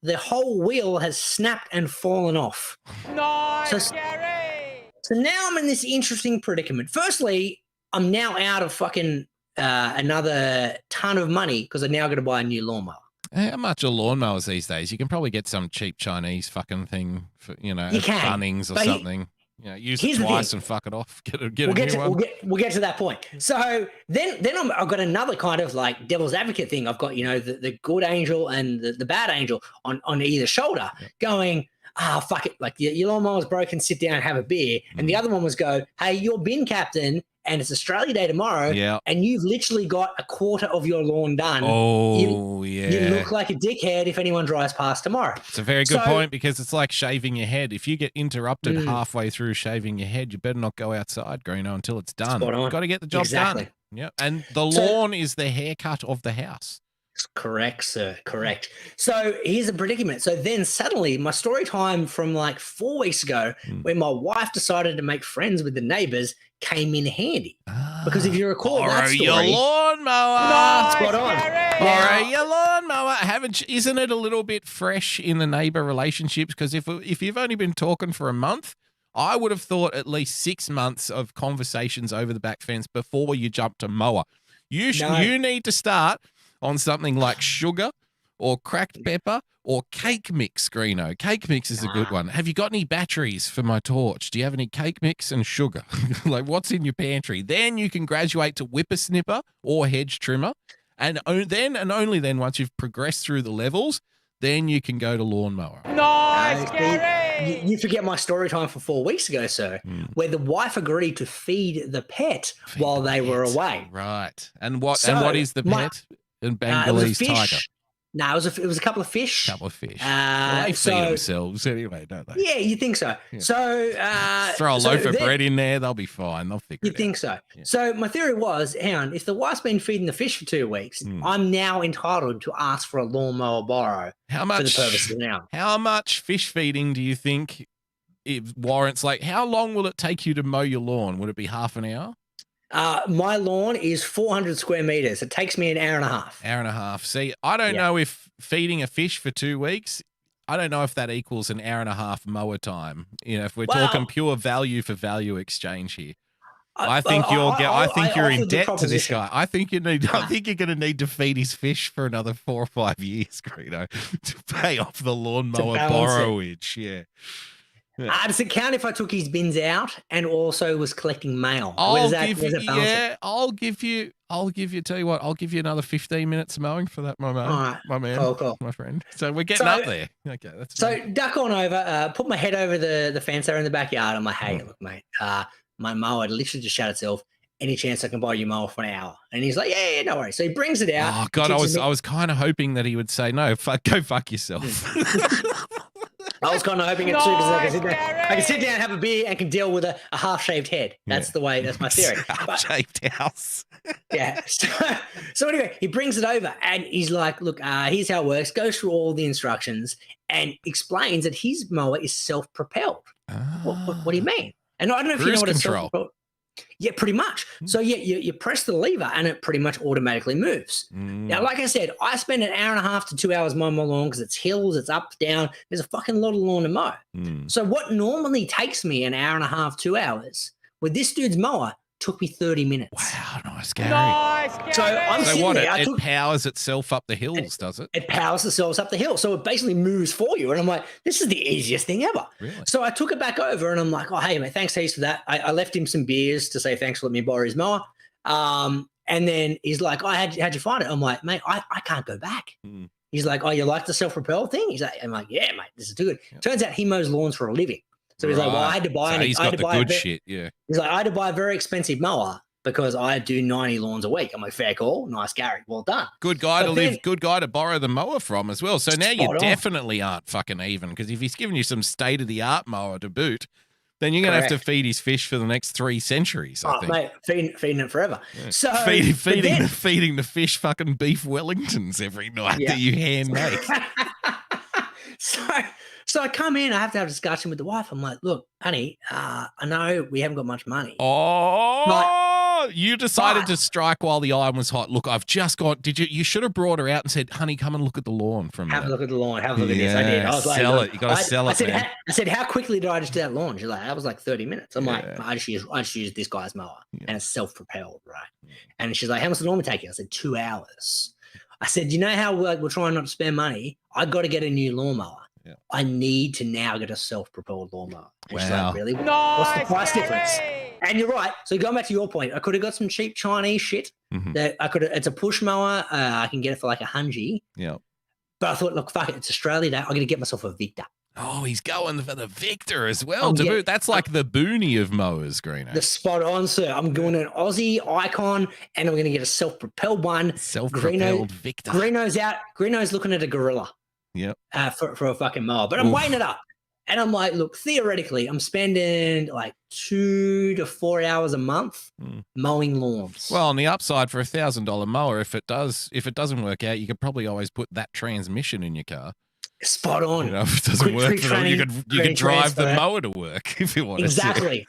The whole wheel has snapped and fallen off. Nice, Gary! So now I'm in this interesting predicament. Firstly, I'm now out of fucking another ton of money because I'm now going to buy a new lawnmower. How much are lawnmowers these days? You can probably get some cheap Chinese fucking thing for, at Bunnings or something. Use it twice and fuck it off. Get a new one. We'll get to that point. So then I've got another kind of like devil's advocate thing. I've got, the good angel and the bad angel on either shoulder going, fuck it. Like your lawnmower's broken, sit down and have a beer. And the other one was go, hey, you're bin captain and it's Australia Day tomorrow. Yeah. And you've literally got a quarter of your lawn done. Oh, You look like a dickhead if anyone drives past tomorrow. It's a very good point, because it's like shaving your head. If you get interrupted halfway through shaving your head, you better not go outside, Greeno, until it's done. You've got to get the job done. Yeah. And the lawn is the haircut of the house. Correct, sir. Correct. So here's a predicament. So then suddenly my story time from like 4 weeks ago, when my wife decided to make friends with the neighbors, came in handy. Because if you recall that story, your lawnmower. Spot on. Borrow your lawnmower. Isn't it a little bit fresh in the neighbor relationships? Because if you've only been talking for a month, I would have thought at least 6 months of conversations over the back fence before you jump to mower. You need to start on something like sugar or cracked pepper or cake mix, Greeno. Cake mix is a good one. Have you got any batteries for my torch? Do you have any cake mix and sugar? Like, what's in your pantry? Then you can graduate to whippersnipper or hedge trimmer. And then and only then, once you've progressed through the levels, then you can go to lawnmower. Nice, Gary! You forget my story time from 4 weeks ago, sir, where the wife agreed to feed the pet while they were away. Right. And what is the pet? In Bengalese tiger. No, it was a couple of fish. They feed themselves anyway, don't they? Yeah, you think so. Yeah. So throw a loaf of bread in there, they'll be fine. They'll figure it out. You think so? Yeah. So my theory was, hang on, if the wife's been feeding the fish for 2 weeks, I'm now entitled to ask for a lawnmower borrow for the purposes now. How much fish feeding do you think it warrants? Like, how long will it take you to mow your lawn? Would it be half an hour? My lawn is 400 square meters. It takes me an hour and a half. Hour and a half. See, I don't know if feeding a fish for 2 weeks, I don't know if that equals an hour and a half mower time. If we're talking pure value for value exchange here. I think you're in debt to this guy. I think you're going to need to feed his fish for another 4 or 5 years, Greeno, to pay off the lawnmower borrowage. Yeah. Does it count if I took his bins out and also was collecting mail? I'll give you. Tell you what, I'll give you another 15 minutes mowing for that, my man, cool. My friend. So we're getting up there. Okay, that's fine. Duck on over. Put my head over the fence there in the backyard. I'm like, hey, look, mate. My mower literally just shut itself. Any chance I can borrow your mower for an hour? And he's like, yeah, no worries. So he brings it out. Oh God, I was kind of hoping that he would say no. Go fuck yourself. I was kind of hoping it too, because I can sit down and have a beer and can deal with a half-shaved head. That's the way. That's my theory. Half-shaved house. Yeah. So anyway, he brings it over and he's like, look, here's how it works. Goes through all the instructions and explains that his mower is self-propelled. What do you mean? And I don't know if you know what it's self-propelled. Yeah, pretty much. So yeah, you press the lever and it pretty much automatically moves. Now, like I said, I spend an hour and a half to 2 hours mowing my lawn because it's hills, it's up, down. There's a fucking lot of lawn to mow. So what normally takes me an hour and a half, 2 hours, with this dude's mower took me 30 minutes. Wow, nice, Gary. So I'm So sitting what? there. It powers itself up the hills, does it? It powers itself up the hill. So it basically moves for you. And I'm like, this is the easiest thing ever. Really? So I took it back over and I'm like, oh, hey, mate, thanks heaps for that. I left him some beers to say thanks for letting me borrow his mower. And then he's like, oh, how'd you find it? I'm like, mate, I can't go back. He's like, oh, you like the self-propel thing? I'm like, yeah, mate, this is too good. Yep. Turns out he mows lawns for a living. So he's like, well, I had to buy so he's got the good shit, yeah. He's like, I had to buy a very expensive mower because I do 90 lawns a week. I'm like, fair call. Nice, Gary. Well done. Good guy good guy to borrow the mower from as well. So now you definitely aren't fucking even, because if he's giving you some state-of-the-art mower to boot, then you're going to have to feed his fish for the next 3 centuries, I think. Mate, feeding it forever. Yeah. So feeding the fish fucking beef Wellingtons every night that you hand make. So I come in, I have to have a discussion with the wife. I'm like, look, honey, I know we haven't got much money. You decided to strike while the iron was hot. Look, I've just got, you should have brought her out and said, honey, come and look at the lawn for a minute. Have a look at the lawn. Have a look at this. I did. I was like, sell it. You got to sell it, man. I said, how quickly did I just do that lawn? She's like, that was like 30 minutes. I'm like, I just used this guy's mower and it's self-propelled, right? And she's like, how much did it normally take you? I said, 2 hours. I said, you know how we're trying not to spend money? I got to get a new lawnmower. Yeah. I need to now get a self-propelled lawnmower. And she's like, really? What's the price difference? And you're right. So going back to your point, I could have got some cheap Chinese shit that it's a push mower. I can get it for like $100. Yeah. But I thought, look, fuck it. It's Australia Day. I'm going to get myself a Victor. Oh, he's going for the Victor as well. That's like the boonie of mowers, Greeno. The spot on, sir. I'm going an Aussie icon, and I'm going to get a self-propelled one. Self-propelled Victor. Greeno's out. Greeno's looking at a gorilla. Yep. For a fucking mower. But I'm weighing it up. And I'm like, look, theoretically, I'm spending like 2 to 4 hours a month mowing lawns. Well, on the upside, for $1,000 mower, if it doesn't work out, you could probably always put that transmission in your car. Spot on. You know, if it doesn't work for them, you could drive the mower to work if you want. Exactly.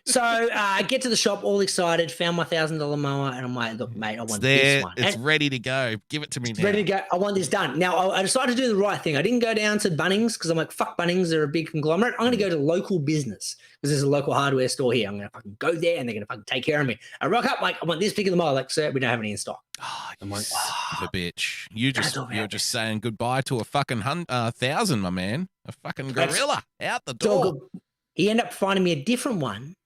So I get to the shop all excited, found my $1,000 mower, and I'm like, look, mate, I want this one. It's ready to go. Give it to me now. Ready to go. I want this done. Now, I decided to do the right thing. I didn't go down to Bunnings because I'm like, fuck Bunnings. They're a big conglomerate. I'm going to go to local business because there's a local hardware store here. I'm going to fucking go there and they're going to fucking take care of me. I rock up, like, I want this particular mower. Like, sir, we don't have any in stock. Oh, I'm like, the bitch. You're just saying goodbye to a fucking 1,000, my man. A fucking gorilla out the door. He ended up finding me a different one.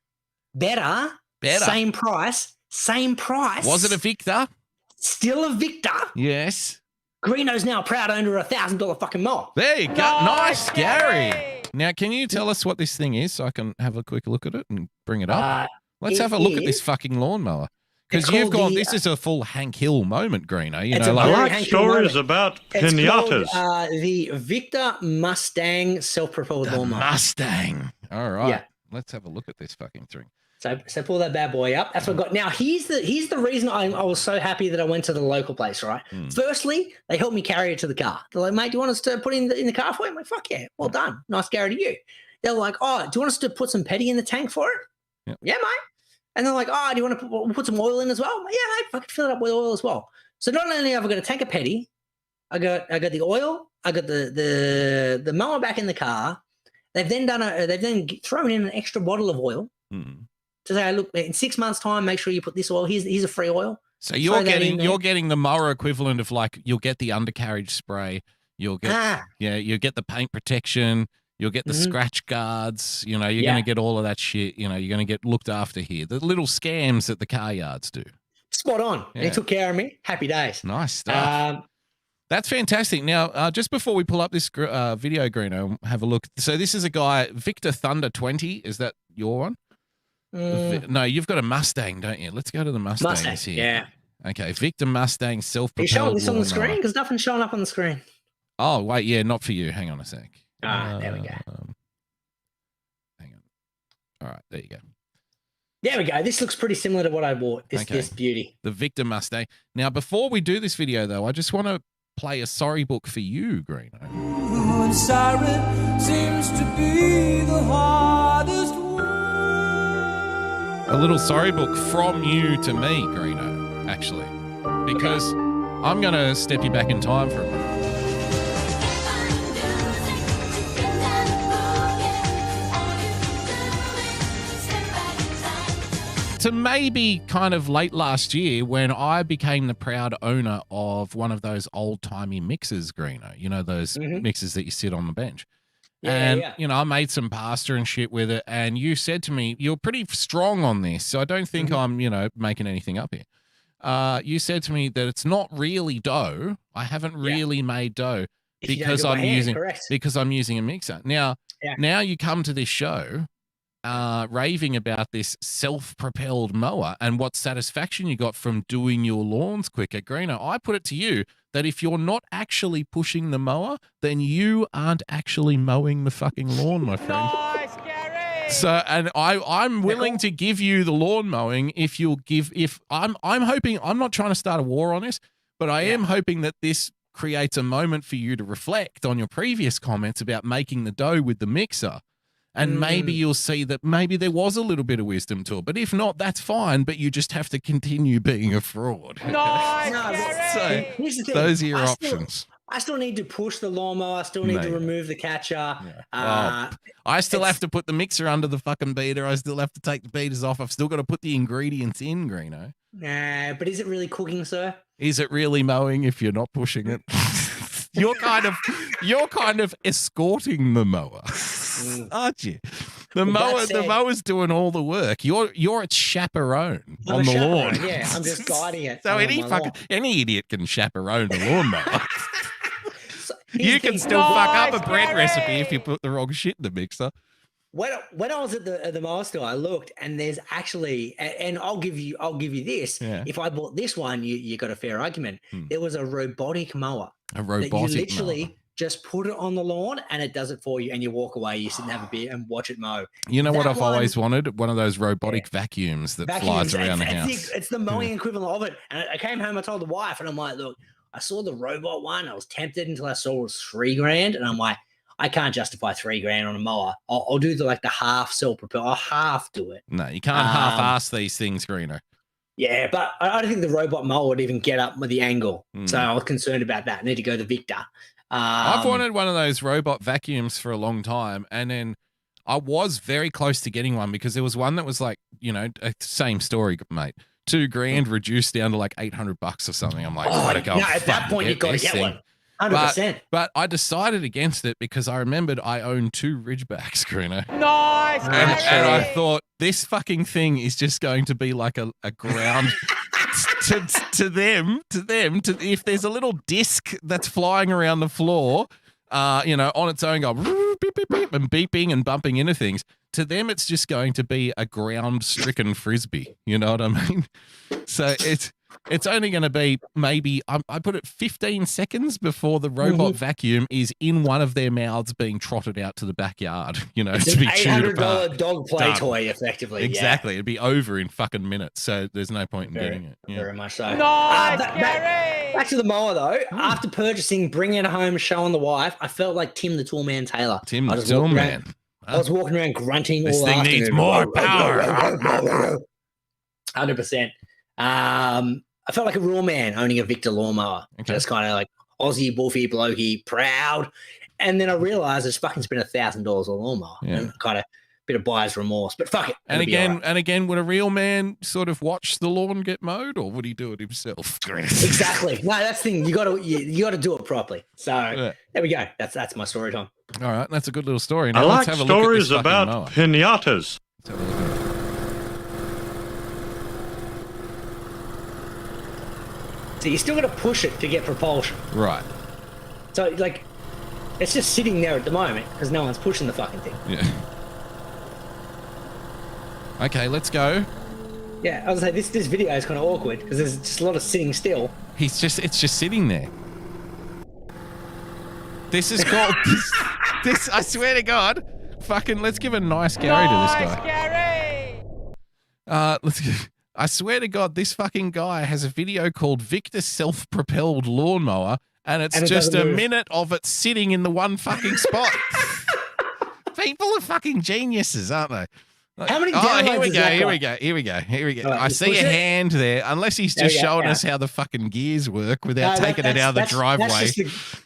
Better. Same price. Was it a Victor? Still a Victor. Yes. Greeno's now a proud owner of a $1,000 fucking mower. There you go. Nice, Gary. Now, can you tell us what this thing is so I can have a quick look at it and bring it up? Let's have a look at this fucking lawnmower. Because you've gone, this is a full Hank Hill moment, Greeno. You know, I like stories about pinatas. It's called, the Victor Mustang self-propelled lawnmower. Mustang. All right. Yeah. Let's have a look at this fucking thing. So pull that bad boy up. That's what I got. Now, here's the reason I was so happy that I went to the local place, right? Firstly, they helped me carry it to the car. They're like, mate, do you want us to put it in the car for you? I'm like, fuck yeah. Well done. Nice Gary to you. They're like, oh, do you want us to put some petty in the tank for it? Yep. Yeah, mate. And they're like, oh, do you want to put some oil in as well? I'm like, yeah, mate, fucking fill it up with oil as well. So not only have I got a tank of petty, I got the oil, I got the mower back in the car. They've then thrown in an extra bottle of oil to say, look, in 6 months' time, make sure you put this oil. Here's a free oil. So you're getting the mower equivalent of, like, you'll get the undercarriage spray, you'll get you'll get the paint protection. You'll get the scratch guards, you know, you're going to get all of that shit, you know, you're going to get looked after here. The little scams that the car yards do. Spot on. Yeah. And he took care of me. Happy days. Nice stuff. That's fantastic. Now, just before we pull up this video, Greeno, have a look. So this is a guy, Victor Thunder 20. Is that your one? No, you've got a Mustang, don't you? Let's go to the Mustangs here. Yeah. Okay, Victor Mustang self-propelled. Are you showing this on the screen? Because nothing's showing up on the screen. Oh, wait, yeah, not for you. Hang on a sec. There we go. Hang on. All right, there you go. There we go. This looks pretty similar to what I bought, this beauty. The Victor Mustang. Now, before we do this video, though, I just want to play a sorry book for you, Greeno. And sorry seems to be the hardest word. a little storybook from you to me, Greeno, actually, because I'm going to step you back in time for a minute. To maybe kind of late last year when I became the proud owner of one of those old-timey mixers, Greeno. You know, those mixers that you sit on the bench. You know, I made some pasta and shit with it, and you said to me, you're pretty strong on this, so I don't think I'm, you know, making anything up here. You said to me that it's not really dough. I haven't really made dough because I'm using a mixer. Now you come to this show raving about this self-propelled mower and what satisfaction you got from doing your lawns quicker. Greeno, I put it to you that if you're not actually pushing the mower, then you aren't actually mowing the fucking lawn, my friend. Nice, Gary! So, and I'm willing to give you the lawn mowing if you'll give, I'm hoping, I'm not trying to start a war on this, but I am hoping that this creates a moment for you to reflect on your previous comments about making the dough with the mixer. And maybe you'll see that maybe there was a little bit of wisdom to it. But if not, that's fine. But you just have to continue being a fraud. Nice, So Here's the thing. those are your options. I still need to push the lawnmower. I still need to remove the catcher. I still have to put the mixer under the fucking beater. I still have to take the beaters off. I've still got to put the ingredients in, Greeno. Nah, but is it really cooking, sir? Is it really mowing if you're not pushing it? You're kind of escorting the mower, aren't you? The mower's doing all the work. You're its chaperone on the lawn. Yeah, I'm just guiding it. So any idiot can chaperone a lawnmower. You can still fuck up a bread recipe if you put the wrong shit in the mixer. When I was at the mower store, I looked, and there's actually, and I'll give you this. Yeah. If I bought this one, you got a fair argument. There was a robotic mower. A robotic that you literally mower. Just put it on the lawn, and it does it for you, and you walk away. You sit and have a beer and watch it mow. You know what I've always wanted? One of those robotic vacuums that flies around the house. It's the mowing equivalent of it. And I came home, I told the wife, and I'm like, look, I saw the robot one. I was tempted until I saw it was $3,000, and I'm like, I can't justify $3,000 on a mower. I'll do the half self-propel. I'll half do it. No, you can't half-ass these things, Greeno. Yeah, but I don't think the robot mower would even get up with the angle. So I was concerned about that. I need to go to Victor. I've wanted one of those robot vacuums for a long time, and then I was very close to getting one because there was one that was same story, mate. $2,000 reduced down to $800 or something. I'm like, at that point you got to get one. 100%. But I decided against it because I remembered I own 2 Ridgebacks, Gruno. Nice. And I thought this fucking thing is just going to be like a ground to them, if there's a little disc that's flying around the floor, on its own, go beep, beep, beep, and beeping and bumping into things. To them, it's just going to be a ground-stricken frisbee. You know what I mean? So it's only going to be maybe, I put it 15 seconds before the robot vacuum is in one of their mouths being trotted out to the backyard, it's to be an chewed apart. $800 dog play toy, effectively. Exactly. It'd be over in fucking minutes, so there's no point in getting it. Yeah. Very much so. Nice, back to the mower, though. After purchasing, bringing it home, showing the wife, I felt like Tim the Toolman Taylor. Tim the Toolman. I was walking around grunting this all thing afternoon. Needs more power. 100%. I felt like a real man owning a Victor lawnmower. Okay. Just kind of like Aussie, wolfy, blokey, proud. And then I realized I just fucking spent $1,000 on a lawnmower. Yeah. And kind of bit of buyer's remorse. But fuck it. And again, would a real man sort of watch the lawn get mowed, or would he do it himself? Exactly. No, that's the thing. You gotta do it properly. So there we go. That's my story time. All right, that's a good little story. Now, I like stories about pinatas. So you still got to push it to get propulsion. Right. So, it's just sitting there at the moment because no one's pushing the fucking thing. Yeah. Okay, let's go. Yeah, I was like, this video is kind of awkward because there's just a lot of sitting still. It's just sitting there. This is called this. I swear to God, fucking. Let's give a nice Gary to this guy. Gary. I swear to God, this fucking guy has a video called Victor Self-Propelled Lawnmower, and it's just a minute of it sitting in the one fucking spot. People are fucking geniuses, aren't they? How many Oh, downloads here we has go. that Here we got? go. Here we go. Here we go. All right, I just see push a it. hand there. Unless he's There we just go, showing yeah. us how the fucking gears work without No, taking it out of the driveway.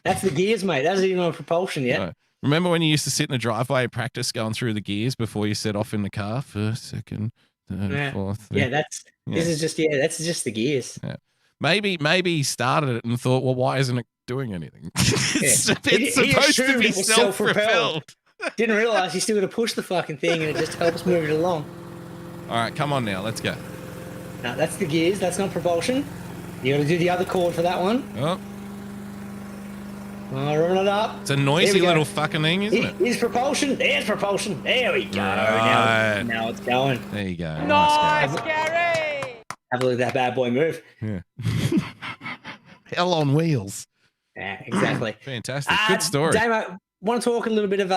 That's the gears, mate. That isn't even on propulsion yet. No. Remember when you used to sit in the driveway and practice going through the gears before you set off in the car? First, second, third, Yeah. fourth. Yeah, that's just the gears. Yeah. Maybe he started it and thought, well, why isn't it doing anything? It's, Yeah. it's He supposed to assumed be it was self-propelled. Didn't realize you still got to push the fucking thing, and it just helps move it along. All right, come on now, let's go. No, that's the gears. That's not propulsion. You got to do the other chord for that one. Oh, Run it up. it's a noisy There we go. little fucking thing, isn't it? Here's propulsion. There's propulsion. There we go. Right. Now it's going. There you go. Nice, Nice, Gary. Have a look at that bad boy move. Yeah. Hell on wheels. Yeah, exactly. Fantastic. Good story. Damo, want to talk a little bit of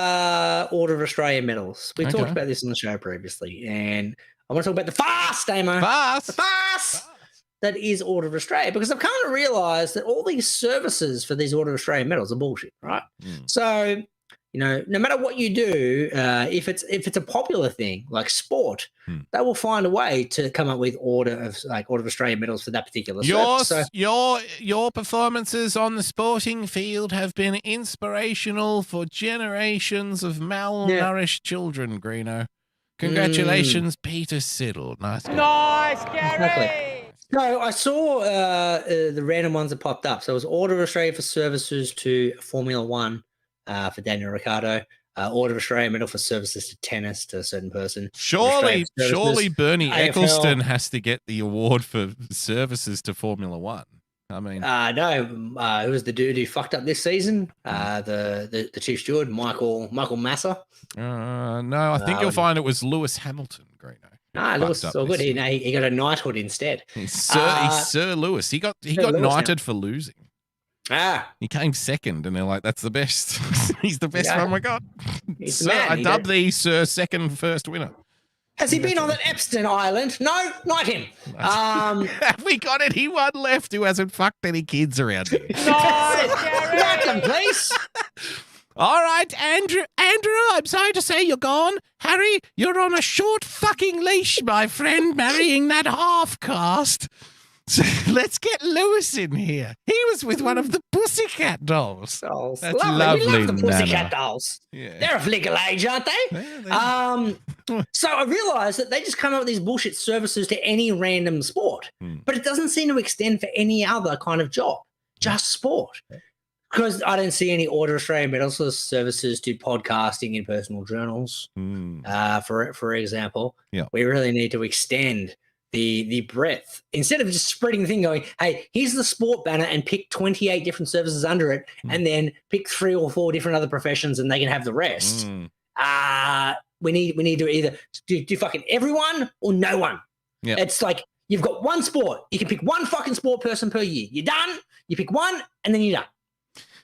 Order of Australia medals. We Okay. talked about this on the show previously, and I want to talk about the fast, Damo. Fast. The fast that is Order of Australia, because I've come to realise that all these services for these Order of Australia medals are bullshit, right? So, no matter what you do, if it's a popular thing like sport, they will find a way to come up with Order of Australia medals for that particular Your, service. your performances on the sporting field have been inspirational for generations of malnourished children, Greeno. Congratulations, Peter Siddle. Nice guy. Nice, Gary. Exactly. So I saw the random ones that popped up. So it was Order of Australia for services to Formula One for Daniel Ricciardo. Order of Australia medal for services to tennis to a certain person. Surely Bernie AFL. Eccleston has to get the award for services to Formula One. I mean, No, it was the dude who fucked up this season. The chief steward, Michael Massa. no, I think you'll find it was Lewis Hamilton, Greeno. Lewis is all good. He got a knighthood instead. He's Sir Lewis. He got Lewis knighted now. for losing. Ah, He came second, and they're like, "That's the best. He's the best Yeah. one we got." He's the Sir, man. I He dub did. thee Sir Second First Winner. has he been on that Epstein Island? No, not him. Have we got anyone left who hasn't fucked any kids around here? Nice, Gary. Welcome, please. All right, Andrew, I'm sorry to say you're gone. Harry, you're on a short fucking leash, my friend, marrying that half-caste. So let's get Lewis in here. He was with one of the Pussycat Dolls. Dolls. That's We lovely, love the Pussycat Nana. Dolls. Yeah. They're of legal age, aren't they? So I realised that they just come up with these bullshit services to any random sport, but it doesn't seem to extend for any other kind of job, just sport. Because I don't see any Order of Australia medals for services to podcasting in personal journals, for example. Yeah. We really need to extend the breadth instead of just spreading the thing going, hey, here's the sport banner and pick 28 different services under it and then pick 3 or 4 different other professions and they can have the rest. We need to either do fucking everyone or no one. Yeah. It's like you've got one sport. You can pick one fucking sport person per year. You're done. You pick one and then you're done.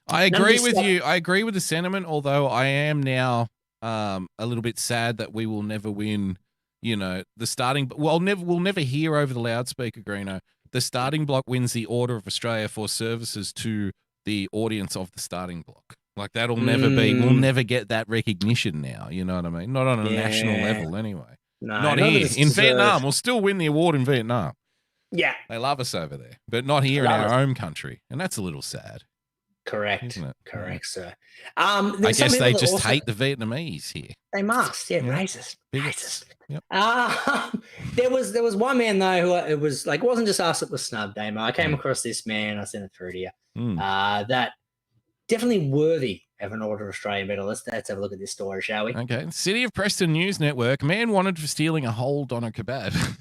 I None of agree this with stuff- you. I agree with the sentiment, although I am now a little bit sad that we will never win, the starting. We'll never hear over the loudspeaker, Greeno. The starting block wins the Order of Australia for services to the audience of the starting block. Like that'll never be. We'll never get that recognition now. You know what I mean? Not on a national level, anyway. No, Not none of here it's in deserved. Vietnam. We'll still win the award in Vietnam. Yeah, They love us over there, but not here in Love our us. home country, and that's a little sad. correct. Isn't it? Correct, sir. I There's some guess they people that just also- hate the Vietnamese here. They must. Yeah, Yeah. racist. Bigots. Racist. Yep. There was one man though who it was like it wasn't just us that was snubbed, Damo. I came across this man. I sent it through to you. That definitely worthy of an Order of Australia medal. Let's have a look at this story, shall we? Okay. City of Preston News Network. Man wanted for stealing a whole doner kebab.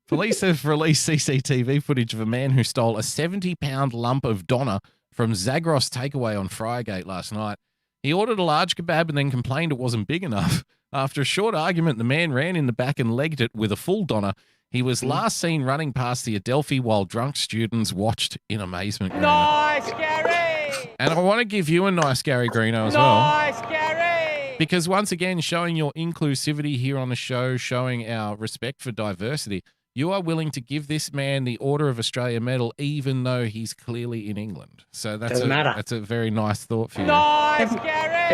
Police have released CCTV footage of a man who stole a 70-pound lump of doner from Zagros Takeaway on Friargate last night. He ordered a large kebab and then complained it wasn't big enough. After a short argument, the man ran in the back and legged it with a full doner. He was last seen running past the Adelphi while drunk students watched in amazement. Greeno. Nice, Gary. And I want to give you a nice Gary Greeno as well. Nice, Gary. Because once again, showing your inclusivity here on the show, showing our respect for diversity, you are willing to give this man the Order of Australia medal, even though he's clearly in England. So Doesn't matter. That's a very nice thought for you. Nice, Yeah, but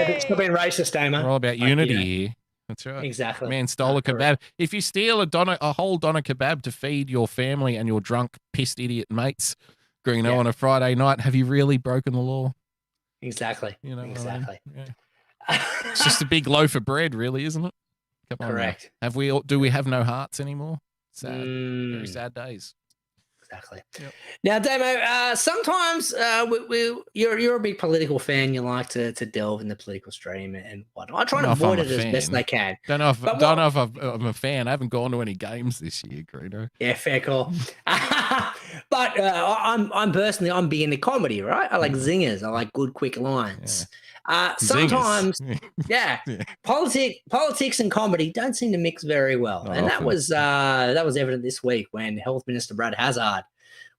Gary. Stop being racist, Damo. We're all about unity here. That's right. Exactly. Man stole a kebab. If you steal a whole doner kebab to feed your family and your drunk, pissed idiot mates, Greeno, on a Friday night, have you really broken the law? Exactly. You know, exactly. It's just a big loaf of bread, really, isn't it? Come on. Correct. Now. Do we have no hearts anymore? Sad. Very sad days. Exactly. Yep. Now, Damo, sometimes you're a big political fan. You like to delve in the political stream and whatnot. I try to avoid it as best I can. Don't know if I'm a fan. I haven't gone to any games this year, Greeno. Yeah, fair call. But I'm personally, I'm big into comedy, right? I like zingers. I like good, quick lines. Sometimes, politics and comedy don't seem to mix very well, and that was evident this week when Health Minister Brad Hazzard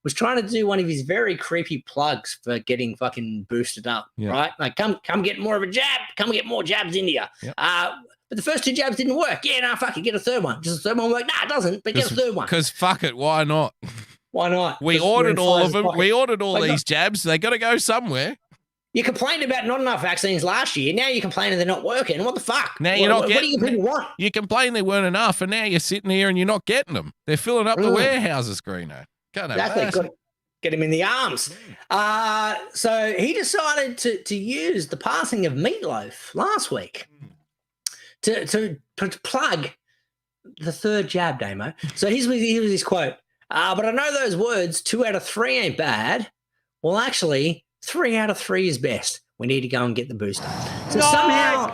was trying to do one of his very creepy plugs for getting fucking boosted up, right? Like, come get more of a jab, come get more jabs into you. But the first 2 jabs didn't work. Yeah, no, fuck it, get a third one. Does the third one work? Nah, it doesn't. But get a third one. Because fuck it, why not? Why not? We ordered all of them. Pocket. We ordered all these jabs. They got to go somewhere. You complained about not enough vaccines last year. Now you're complaining they're not working. What the fuck? Now you're not getting. What do you want? You complained they weren't enough, and now you're sitting here and you're not getting them. They're filling up the warehouses, Greeno. Exactly. Got to get him in the arms. So he decided to use the passing of Meatloaf last week to plug the third jab, Damo. So here's his quote. But I know those words, 2 out of 3 ain't bad. Well, actually, 3 out of 3 is best. We need to go and get the booster. So somehow,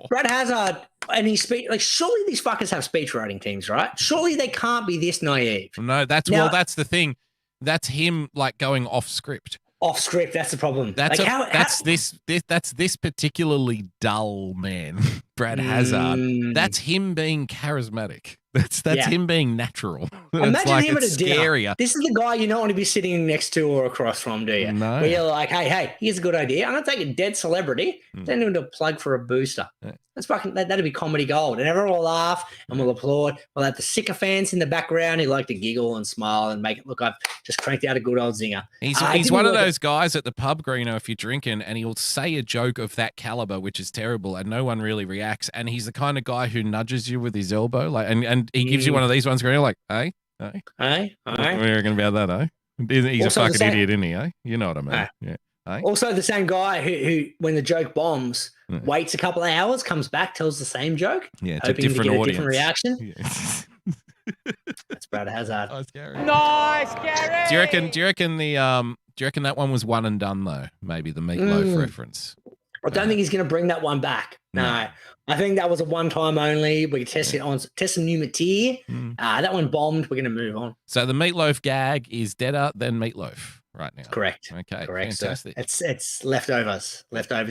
Brad Hazzard and his speech, like, surely these fuckers have speech writing teams, right? Surely they can't be this naive. No, that's the thing. That's him, like, going off script. Off script, that's the problem. That's this particularly dull man, Brad Hazzard. That's him being charismatic. That's him being natural. Imagine him at a dinner. This is the guy you don't want to be sitting next to or across from, do you? No. Where you're like, hey, here's a good idea. I'm going to take a dead celebrity, send him to plug for a booster. Yeah. That's fucking, that'd be comedy gold. And everyone will laugh and we'll applaud. We'll have the sycophants in the background who like to giggle and smile and make it look like I've just cranked out a good old zinger. He's one of those guys at the pub, Greeno, if you're drinking, and he'll say a joke of that caliber, which is terrible, and no one really reacts. And he's the kind of guy who nudges you with his elbow, like, and he gives you one of these ones, Greeno, like, hey. Hey. What are you reckon about that, eh? He's also a fucking idiot, isn't he, eh? You know what I mean. Yeah. Hey? Also the same guy who when the joke bombs, waits a couple of hours, comes back, tells the same joke, it's hoping a different to get audience. a different reaction. Yeah. That's Brad Hazzard. Nice, Gary. Nice, Gary. Do you reckon that one was one and done though? Maybe the Meatloaf reference. I don't think he's going to bring that one back. No. I think that was a one-time only. We test some new material. That one bombed. We're going to move on. So the Meatloaf gag is deader than Meatloaf right now. Correct. Okay. Correct. Fantastic. So it's leftovers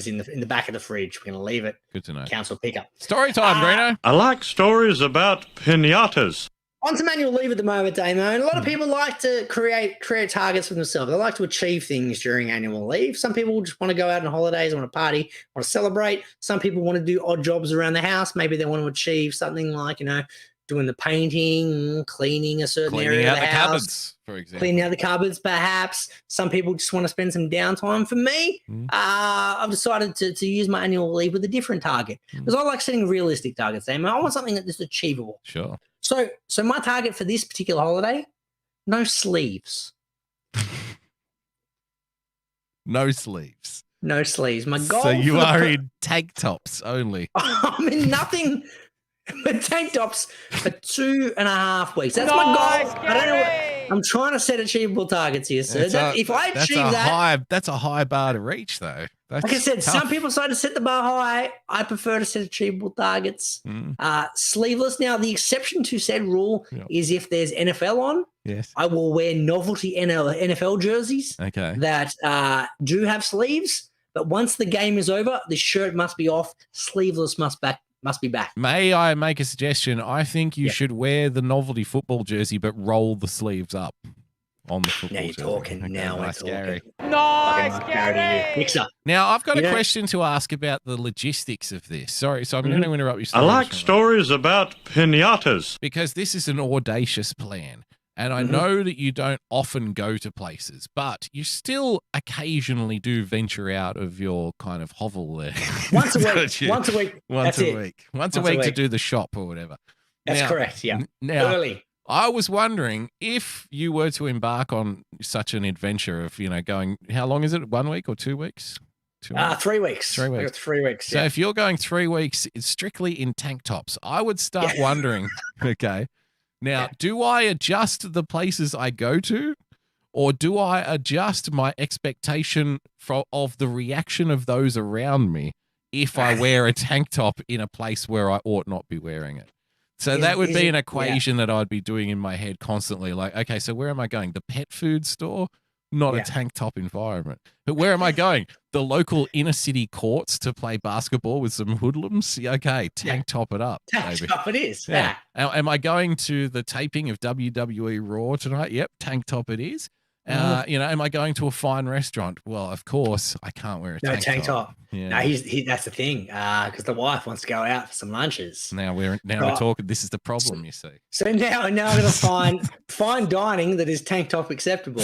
in the back of the fridge. We're going to leave it. Good to know. Council pickup. Story time, Greeno. I like stories about pinatas. On some annual leave at the moment, Damo, and a lot of people like to create targets for themselves. They like to achieve things during annual leave. Some people just want to go out on holidays, want to party, want to celebrate. Some people want to do odd jobs around the house. Maybe they want to achieve something like, doing the painting, cleaning a certain area of the house. Cupboards, for example. Cleaning out the cupboards, perhaps. Some people just want to spend some downtime. For me, I've decided to use my annual leave with a different target because I like setting realistic targets. I want something that is achievable. Sure. So my target for this particular holiday, no sleeves. No sleeves. No sleeves. My goal. So you are in tank tops only. I'm in nothing but tank tops for 2.5 weeks. That's my goal. I don't know. I'm trying to set achievable targets here, sir. If I achieve that's a high bar to reach, though. That's like I said, tough. Some people decide to set the bar high. I prefer to set achievable targets. Sleeveless. Now, the exception to said rule is if there's NFL on. Yes. I will wear novelty NFL jerseys that do have sleeves. But once the game is over, the shirt must be off. Sleeveless must be back. May I make a suggestion? I think you should wear the novelty football jersey, but roll the sleeves up on the football jersey. Now you're talking. Okay, now nice, we're talking. Gary. Nice, Gary. Mix up. Now, I've got a question to ask about the logistics of this. Sorry, so I'm going to interrupt you. I like stories about pinatas. Because this is an audacious plan. And I know that you don't often go to places, but you still occasionally do venture out of your kind of hovel there. Once a week. Once a week. Once a week to do the shop or whatever. That's correct, yeah. Now, early. I was wondering if you were to embark on such an adventure of, going, how long is it? 1 week or 2 weeks? 2 weeks? 3 weeks. 3 weeks. I got 3 weeks. So if you're going 3 weeks, it's strictly in tank tops. I would start wondering, okay, now, do I adjust the places I go to, or do I adjust my expectation of the reaction of those around me if I wear a tank top in a place where I ought not be wearing it? So that would be an equation that I'd be doing in my head constantly. Like, okay, so where am I going? The pet food store? Not a tank top environment. But where am I going? The local inner city courts to play basketball with some hoodlums? Okay, tank top it up. Tank top it is. Yeah. Am I going to the taping of WWE Raw tonight? Yep, tank top it is. Am I going to a fine restaurant? Well, of course, I can't wear a tank top. Yeah. No, that's the thing. Because the wife wants to go out for some lunches. Now we're talking. This is the problem, you see. So now I'm going to find fine dining that is tank top acceptable.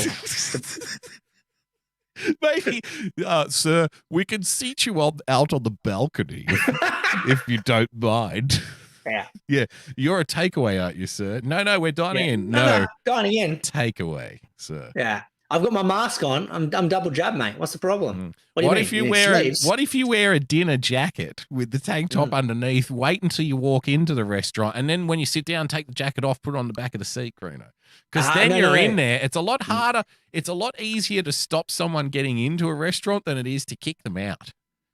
Maybe, sir, we can seat you out on the balcony if you don't mind. Yeah. You're a takeaway, aren't you, sir? No, we're dining in. No, dining in. Takeaway, sir. Yeah. I've got my mask on. I'm double jab, mate. What's the problem? What if you wear a dinner jacket with the tank top underneath? Wait until you walk into the restaurant, and then when you sit down, take the jacket off, put it on the back of the seat, Greeno. Because then you're in there. It's a lot harder. It's a lot easier to stop someone getting into a restaurant than it is to kick them out.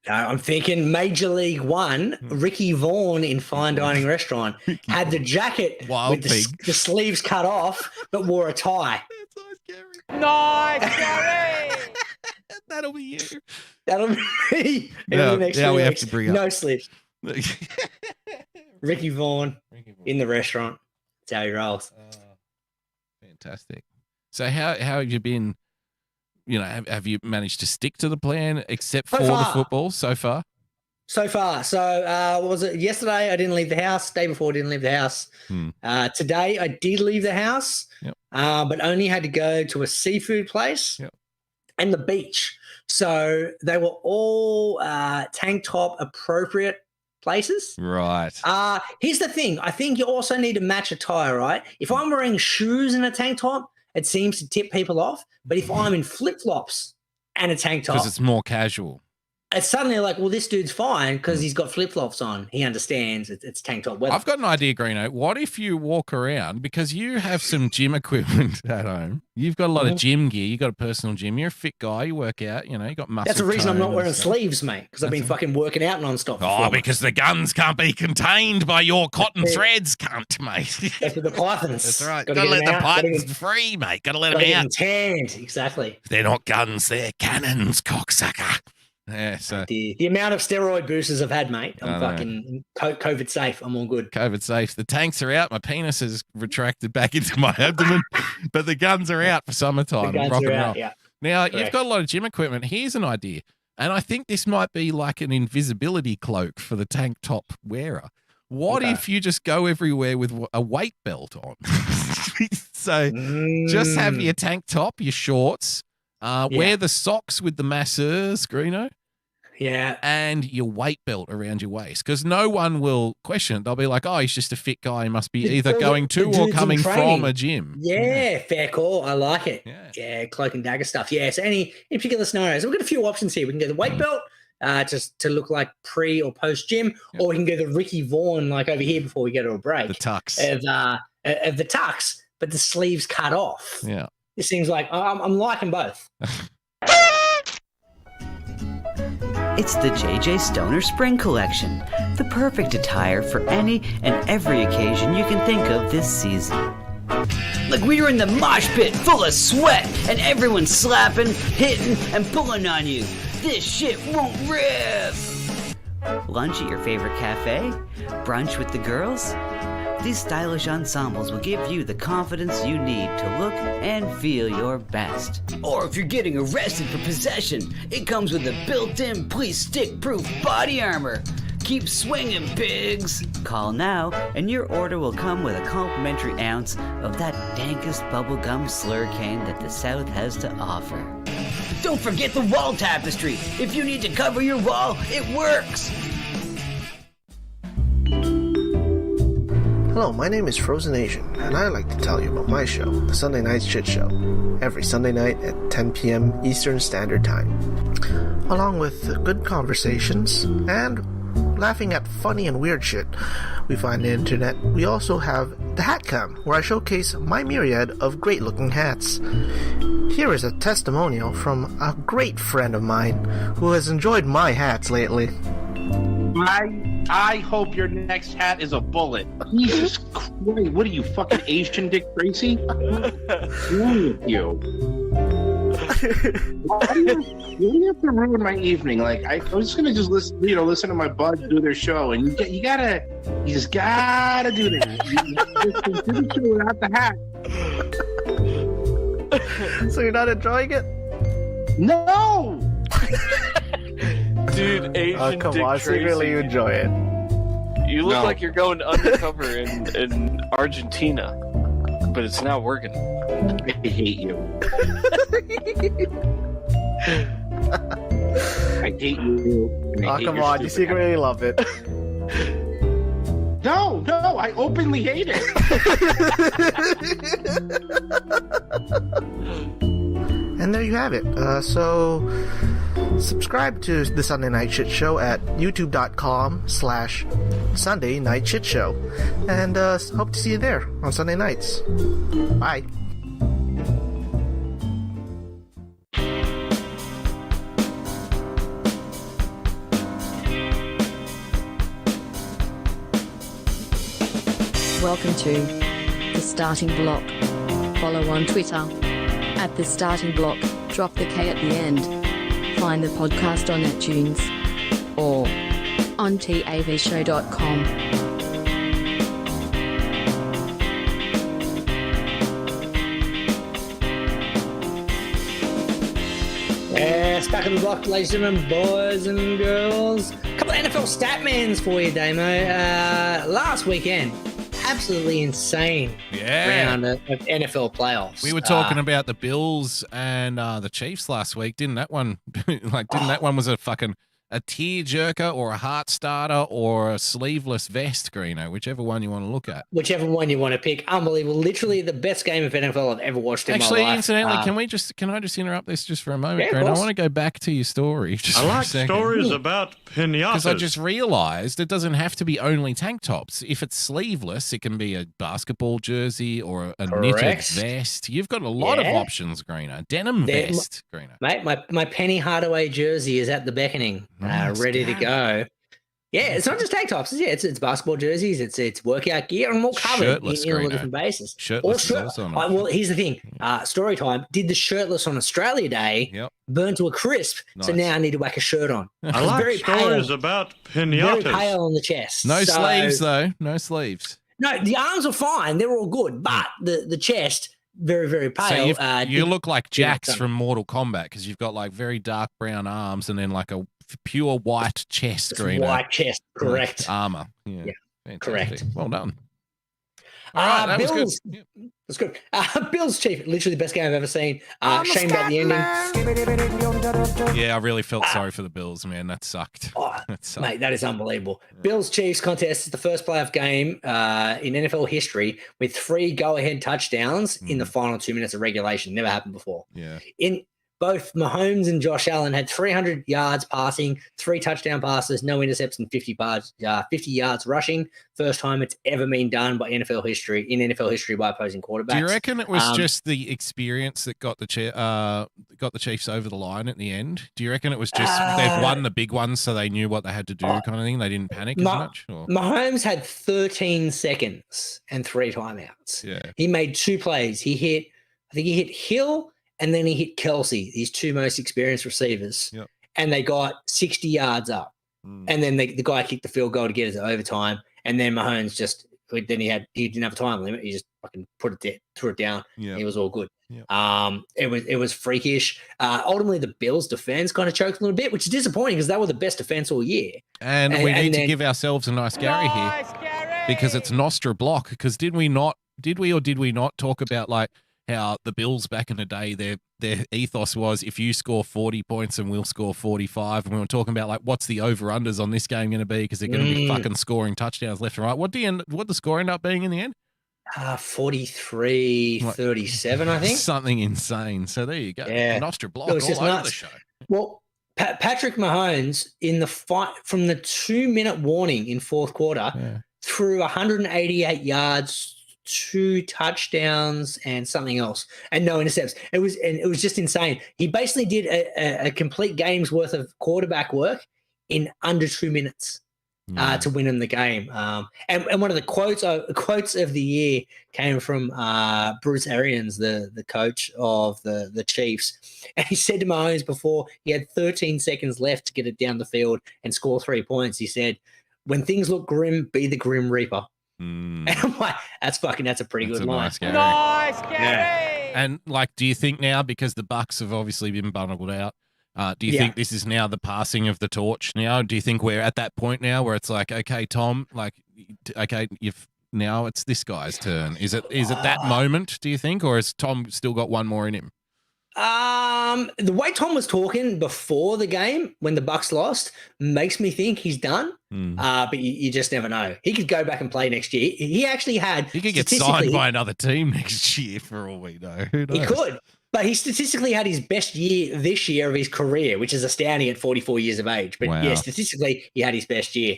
I'm thinking Major League One, Ricky Vaughn in fine dining restaurant had the jacket with the sleeves cut off, but wore a tie. Nice, Gary. That'll be you. That'll be me. Now we have to bring up no sleeves. Ricky Vaughn in the restaurant. That's how he rolls. Fantastic. So how have you been? Have you managed to stick to the plan except for the football so far? So far. So what was it? Yesterday I didn't leave the house. Day before I didn't leave the house. Today I did leave the house, but only had to go to a seafood place and the beach. So they were all tank top appropriate places. Right. Here's the thing. I think you also need to match a tie, right? If I'm wearing shoes and a tank top, it seems to tip people off. But if I'm in flip-flops and a tank top, because it's more casual, it's suddenly like, well, this dude's fine because he's got flip-flops on. He understands it's tank top weather. I've got an idea, Greeno. What if you walk around, because you have some gym equipment at home. You've got a lot of gym gear. You've got a personal gym. You're a fit guy. You work out. You got muscle. That's the reason I'm not wearing sleeves, mate, because I've been fucking working out nonstop. Oh, because the guns can't be contained by your cotton threads, cunt, mate. That's with the pythons. That's right. Got to let the pythons free, mate. Got to let them out. Tanned. Exactly. They're not guns. They're cannons, cocksucker. Yeah, so the amount of steroid boosters I've had, mate, I'm fucking COVID safe. I'm all good. COVID safe. The tanks are out. My penis is retracted back into my abdomen, but the guns are out for summertime. The guns are out, yeah. Now, you've got a lot of gym equipment. Here's an idea, and I think this might be like an invisibility cloak for the tank top wearer. What if you just go everywhere with a weight belt on? So just have your tank top, your shorts, wear the socks with the masseurs, Greeno. Yeah. And your weight belt around your waist, because no one will question it. They'll be like, oh, he's just a fit guy. He must be either going to or coming from a gym. Yeah, fair call. I like it. Yeah, cloak and dagger stuff. Yeah, so any particular scenarios. We've got a few options here. We can go the weight belt just to look like pre or post gym, or we can go the Ricky Vaughn like over here before we go to a break. The tux. Of the tux, but the sleeves cut off. Yeah. It seems like I'm liking both. It's the JJ Stoner Spring Collection, the perfect attire for any and every occasion you can think of this season. Like we were in the mosh pit full of sweat and everyone's slapping, hitting, and pulling on you. This shit won't rip! Lunch at your favorite cafe? Brunch with the girls? These stylish ensembles will give you the confidence you need to look and feel your best. Or if you're getting arrested for possession, it comes with a built-in police stick-proof body armor. Keep swinging, pigs! Call now, and your order will come with a complimentary ounce of that dankest bubblegum slurricane that the South has to offer. Don't forget the wall tapestry! If you need to cover your wall, it works! Hello, my name is Frozen Asian, and I'd like to tell you about my show, The Sunday Night Shit Show, every Sunday night at 10 p.m. Eastern Standard Time. Along with good conversations and laughing at funny and weird shit we find on the internet, we also have the Hat Cam, where I showcase my myriad of great-looking hats. Here is a testimonial from a great friend of mine who has enjoyed my hats lately. I hope your next hat is a bullet. Jesus Christ, what are you, fucking Asian Dick Tracy? What's wrong with you? Why do you have to ruin my evening? Like, I was gonna just listen to my buds do their show, and you just gotta do that. You do the show without the hat. So you're not enjoying it? No! Dude, Asian come Dick on, Tracy. secretly you enjoy it. You look like you're going undercover in Argentina, but it's not working. I hate you. I hate you. Oh, come on, you secretly love it. No, I openly hate it. And there you have it. So subscribe to the Sunday Night Shit Show at youtube.com/Sunday Night Shit Show. And hope to see you there on Sunday nights. Bye. Welcome to The Starting Block. Follow on Twitter at The Starting Block. Drop the K at the end. Find the podcast on iTunes or on tavshow.com. Yes, back on the block, ladies and gentlemen, boys and girls. A couple of NFL statmans for you, Damo. Last weekend, absolutely insane round of NFL playoffs. We were talking about the Bills and the Chiefs last week. Didn't that one was a fucking a tearjerker or a heart starter or a sleeveless vest, Greeno, whichever one you want to look at. Whichever one you want to pick. Unbelievable. Literally the best game of NFL I've ever watched in my life. Actually, incidentally, can I just interrupt this just for a moment, Yeah, Greeno? I want to go back to your story. I like stories about pinatas. Because I just realized it doesn't have to be only tank tops. If it's sleeveless, it can be a basketball jersey or a knitted vest. You've got a lot of options, Greeno. Denim vest, Greeno. Mate, my Penny Hardaway jersey is at the beckoning, ready to go. Yeah, it's not just tank tops. Yeah, it's basketball jerseys. It's workout gear. I'm all covered on a different basis. Shirtless is also on well, here's the thing. Story time. Did the shirtless on Australia Day. Burn to a crisp. Nice. So now I need to whack a shirt on. I like very stories pale, about pinatas. Very pale on the chest. No sleeves though. No sleeves. No, the arms are fine. They're all good, but the chest very, very pale. So you look like Jax from Mortal Kombat because you've got like very dark brown arms and then like a pure white chest, Greeno. White chest, correct. Armor. Yeah. Correct. Well done. All right, that Bills, was good. That's good. Bills Chief, literally the best game I've ever seen. Shame about the ending. Yeah, I really felt sorry for the Bills, man. That sucked. That sucked. Mate, that is unbelievable. Yeah. Bills Chiefs contest is the first playoff game in NFL history with 3 go-ahead touchdowns in the final 2 minutes of regulation. Never happened before. Yeah. Both Mahomes and Josh Allen had 300 yards passing, 3 touchdown passes, no intercepts, and 50 yards rushing. First time it's ever been done by NFL history by opposing quarterbacks. Do you reckon it was just the experience that got the Chiefs over the line at the end? Do you reckon it was just they've won the big ones, so they knew what they had to do, kind of thing? They didn't panic as much. Or? Mahomes had 13 seconds and 3 timeouts. Yeah, he made 2 plays. I think he hit Hill. And then he hit Kelsey, these 2 most experienced receivers, and they got 60 yards up. And then the guy kicked the field goal to get us to overtime. And then Mahomes just then he didn't have a time limit. He just fucking threw it down. Yeah. It was all good. Yeah. It was freakish. Ultimately, the Bills' defense kind of choked a little bit, which is disappointing because they were the best defense all year. And we need to give ourselves a nice Gary here because it's Nostra block. Because did we not talk about like how the Bills back in the day, their ethos was if you score 40 points and we'll score 45, and we were talking about like what's the over-unders on this game going to be because they're going to be fucking scoring touchdowns left and right. What the score end up being in the end? 43-37, I think. Something insane. So there you go. Yeah. Nostra block all over the show. Well, Patrick Mahomes in the fight from the 2-minute warning in fourth quarter threw 188 yards, 2 touchdowns and something else, and no intercepts. It was just insane. He basically did a complete game's worth of quarterback work in under 2 minutes to win him the game. And one of the quotes of the year came from Bruce Arians, the coach of the Chiefs, and he said to Mahomes before he had 13 seconds left to get it down the field and score 3 points. He said, "When things look grim, be the Grim Reaper." And I'm like, that's a pretty good line. Nice, Gary. Yeah. And like, do you think now, because the Bucks have obviously been bundled out, do you think this is now the passing of the torch now? Do you think we're at that point now where it's like, okay, Tom, like, okay, now it's this guy's turn. Is it that moment, do you think, or has Tom still got one more in him? The way Tom was talking before the game when the Bucks lost makes me think he's done. But you just never know. He could go back and play next year. He could get signed by another team next year for all we know. Who knows? He could. But he statistically had his best year this year of his career, which is astounding at 44 years of age. But yeah, statistically, he had his best year.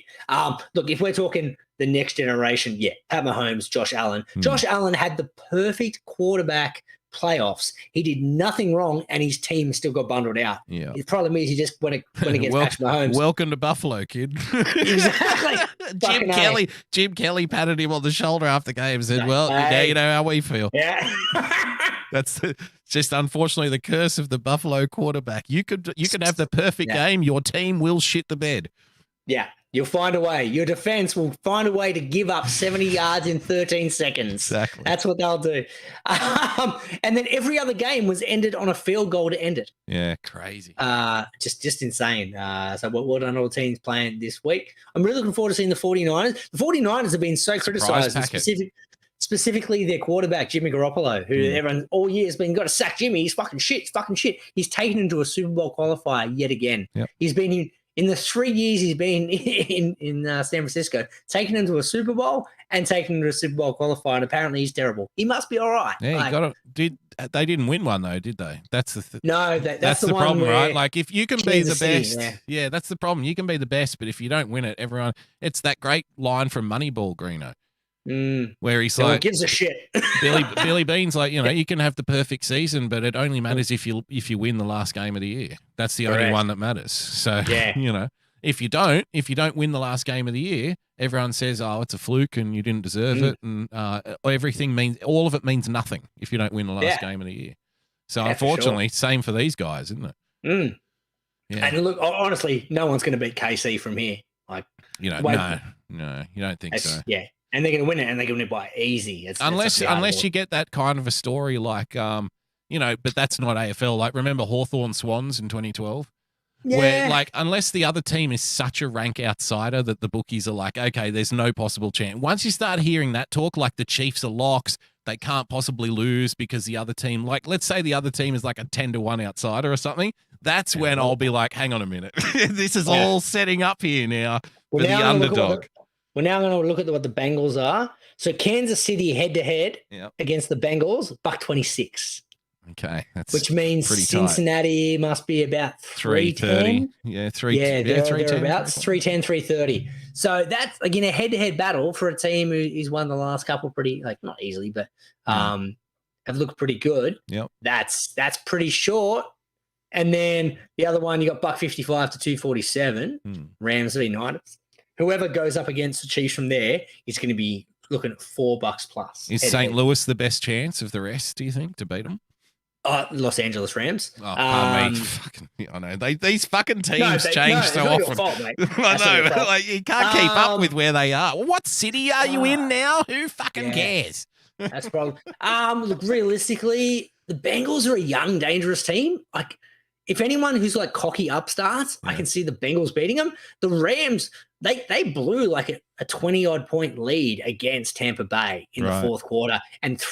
Look, if we're talking the next generation, Pat Mahomes, Josh Allen. Josh Allen had the perfect quarterback playoffs. He did nothing wrong, and his team still got bundled out. Yeah. The problem is he just went against Patrick Mahomes. Welcome to Buffalo, kid. Exactly. Jim Kelly patted him on the shoulder after the game and said, "Well, now you know how we feel." Yeah. That's just unfortunately the curse of the Buffalo quarterback. You could have the perfect game. Your team will shit the bed. Yeah. You'll find a way. Your defense will find a way to give up 70 yards in 13 seconds. Exactly. That's what they'll do. And then every other game was ended on a field goal to end it. Yeah, crazy. Just insane. So well done all teams playing this week. I'm really looking forward to seeing the 49ers. The 49ers have been so criticized, specifically their quarterback, Jimmy Garoppolo, who everyone all year has been, got to sack Jimmy. He's fucking shit. He's taken into a Super Bowl qualifier yet again. Yep. He's been in the 3 years he's been in San Francisco, taken him to a Super Bowl and taken him to a Super Bowl qualifier, and apparently he's terrible. He must be all right. Yeah, they didn't win one though, did they? That's the no. That's the problem, right? Like if you can be the best, yeah, that's the problem. You can be the best, but if you don't win it, everyone. It's that great line from Moneyball, Greeno. Where he's like, gives a shit. Billy Bean's like, you can have the perfect season, but it only matters if you win the last game of the year. That's the only one that matters. So if you don't win the last game of the year, everyone says, oh, it's a fluke and you didn't deserve it, and all of it means nothing if you don't win the last game of the year. So unfortunately, same for these guys, isn't it? Yeah. And look, honestly, no one's going to beat KC from here. Like, no, you don't think so? Yeah. And they're going to win it, and they're going to win it by easy. Unless you get that kind of a story like, but that's not AFL. Like, remember Hawthorn Swans in 2012? Yeah. Where, like, unless the other team is such a rank outsider that the bookies are like, okay, there's no possible chance. Once you start hearing that talk, like the Chiefs are locks, they can't possibly lose because the other team, like, let's say the other team is like a 10-1 outsider or something, that's when I'll be like, hang on a minute. This is all setting up here now for the underdog. We're now going to look at what the Bengals are. So Kansas City head-to-head against the Bengals, $1.26. Okay, which means Cincinnati must be about 330. Yeah, 310. Thereabouts, 310, 330. So that's again a head-to-head battle for a team who's won the last couple pretty, like, not easily, but have looked pretty good. Yep, that's pretty short. And then the other one, you got $1.55 to 247. Rams v Niners. Whoever goes up against the Chiefs from there is going to be looking at $4 plus. Is St. Louis the best chance of the rest, do you think, to beat them? Los Angeles Rams. Oh, pardon me. Fucking, I know these fucking teams change so often. Fault, mate. I know, like you can't keep up with where they are. Well, what city are you in now? Who fucking cares? That's the problem. Look, realistically, the Bengals are a young, dangerous team. Like, if anyone who's like cocky upstarts, I can see the Bengals beating them. The Rams, they blew like a 20-odd point lead against Tampa Bay in the fourth quarter and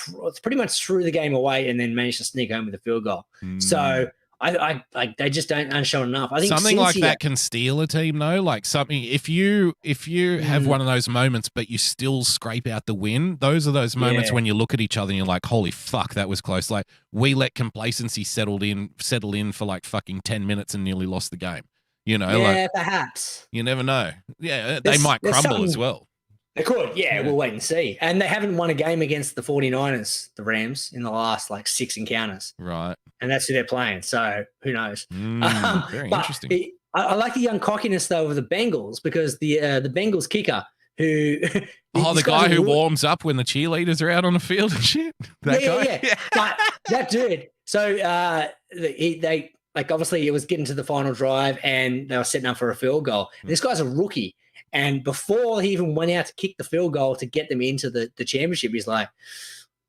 pretty much threw the game away and then managed to sneak home with a field goal. So I they just aren't showing enough. I think something like that can steal a team though. Like something if you have one of those moments but you still scrape out the win, those are those moments when you look at each other and you're like, holy fuck, that was close. Like we let complacency settle in for like fucking 10 minutes and nearly lost the game. You know, like perhaps. You never know. Yeah, they might crumble as well. They could, we'll wait and see. And they haven't won a game against the 49ers, the Rams, in the last like 6 encounters. Right. And that's who they're playing. So who knows? Very interesting. I like the young cockiness though of the Bengals because the Bengals kicker who the guy who warms up when the cheerleaders are out on the field and shit. That guy. Yeah. But that dude. So they like obviously it was getting to the final drive and they were setting up for a field goal. And this guy's a rookie. And before he even went out to kick the field goal to get them into the championship, he's like,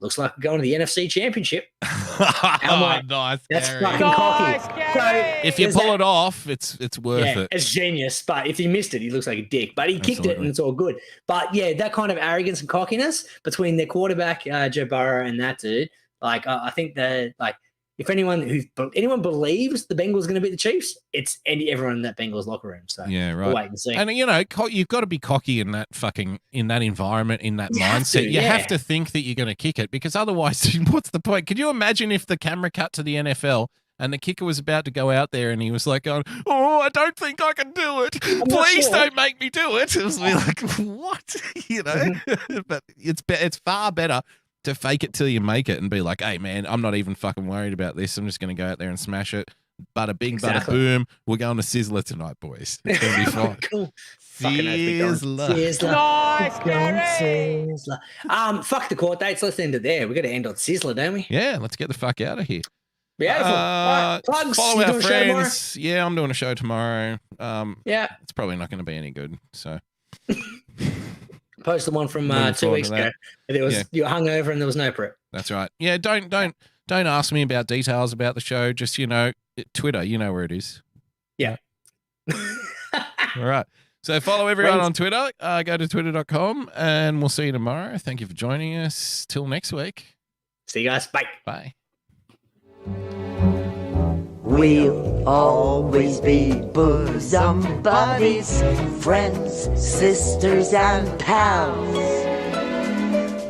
looks like we're going to the NFC Championship. I'm like, nice, that's Gary. fucking cocky. So if you pull it off, it's worth it. It's genius. But if he missed it, he looks like a dick. But he kicked it and it's all good. But yeah, that kind of arrogance and cockiness between their quarterback, Joe Burrow, and that dude, like I think that like if anyone believes the Bengals are going to beat the Chiefs, it's everyone in that Bengals locker room. So yeah, right. We'll wait and see. And you know, you've got to be cocky in that environment, in that mindset. You have to think that you're going to kick it because otherwise, what's the point? Could you imagine if the camera cut to the NFL and the kicker was about to go out there and he was like, "Oh, I don't think I can do it. Please don't make me do it." It was like, what? You know, but it's far better to fake it till you make it and be like, hey, man, I'm not even fucking worried about this. I'm just going to go out there and smash it. Bada bing, bada boom. We're going to Sizzler tonight, boys. It's going to be fun. Cool. Sizzler. Nice, Gary. Sizzler. Fuck the court dates. Let's end it there. We've got to end on Sizzler, don't we? Yeah, let's get the fuck out of here. Beautiful. Right, plugs. Follow our friends. Yeah, I'm doing a show tomorrow. It's probably not going to be any good, so... Post the one from 2 weeks ago. It was you were hungover and there was no prep. That's right. Yeah, don't ask me about details about the show. Just Twitter. You know where it is. Yeah. All right. So follow everyone on Twitter. Go to twitter.com and we'll see you tomorrow. Thank you for joining us. Till next week. See you guys. Bye. Bye. We'll always be bosom buddies, friends, sisters, and pals.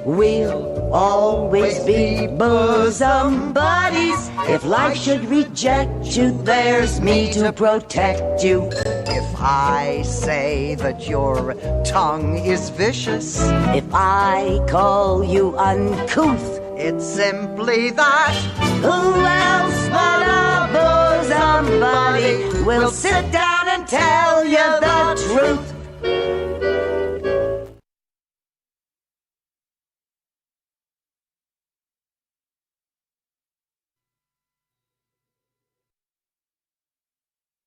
We'll always be bosom buddies. If life should reject you, there's me to protect you. If I say that your tongue is vicious, if I call you uncouth, it's simply that. Who else but a bosom buddy will sit down and tell you the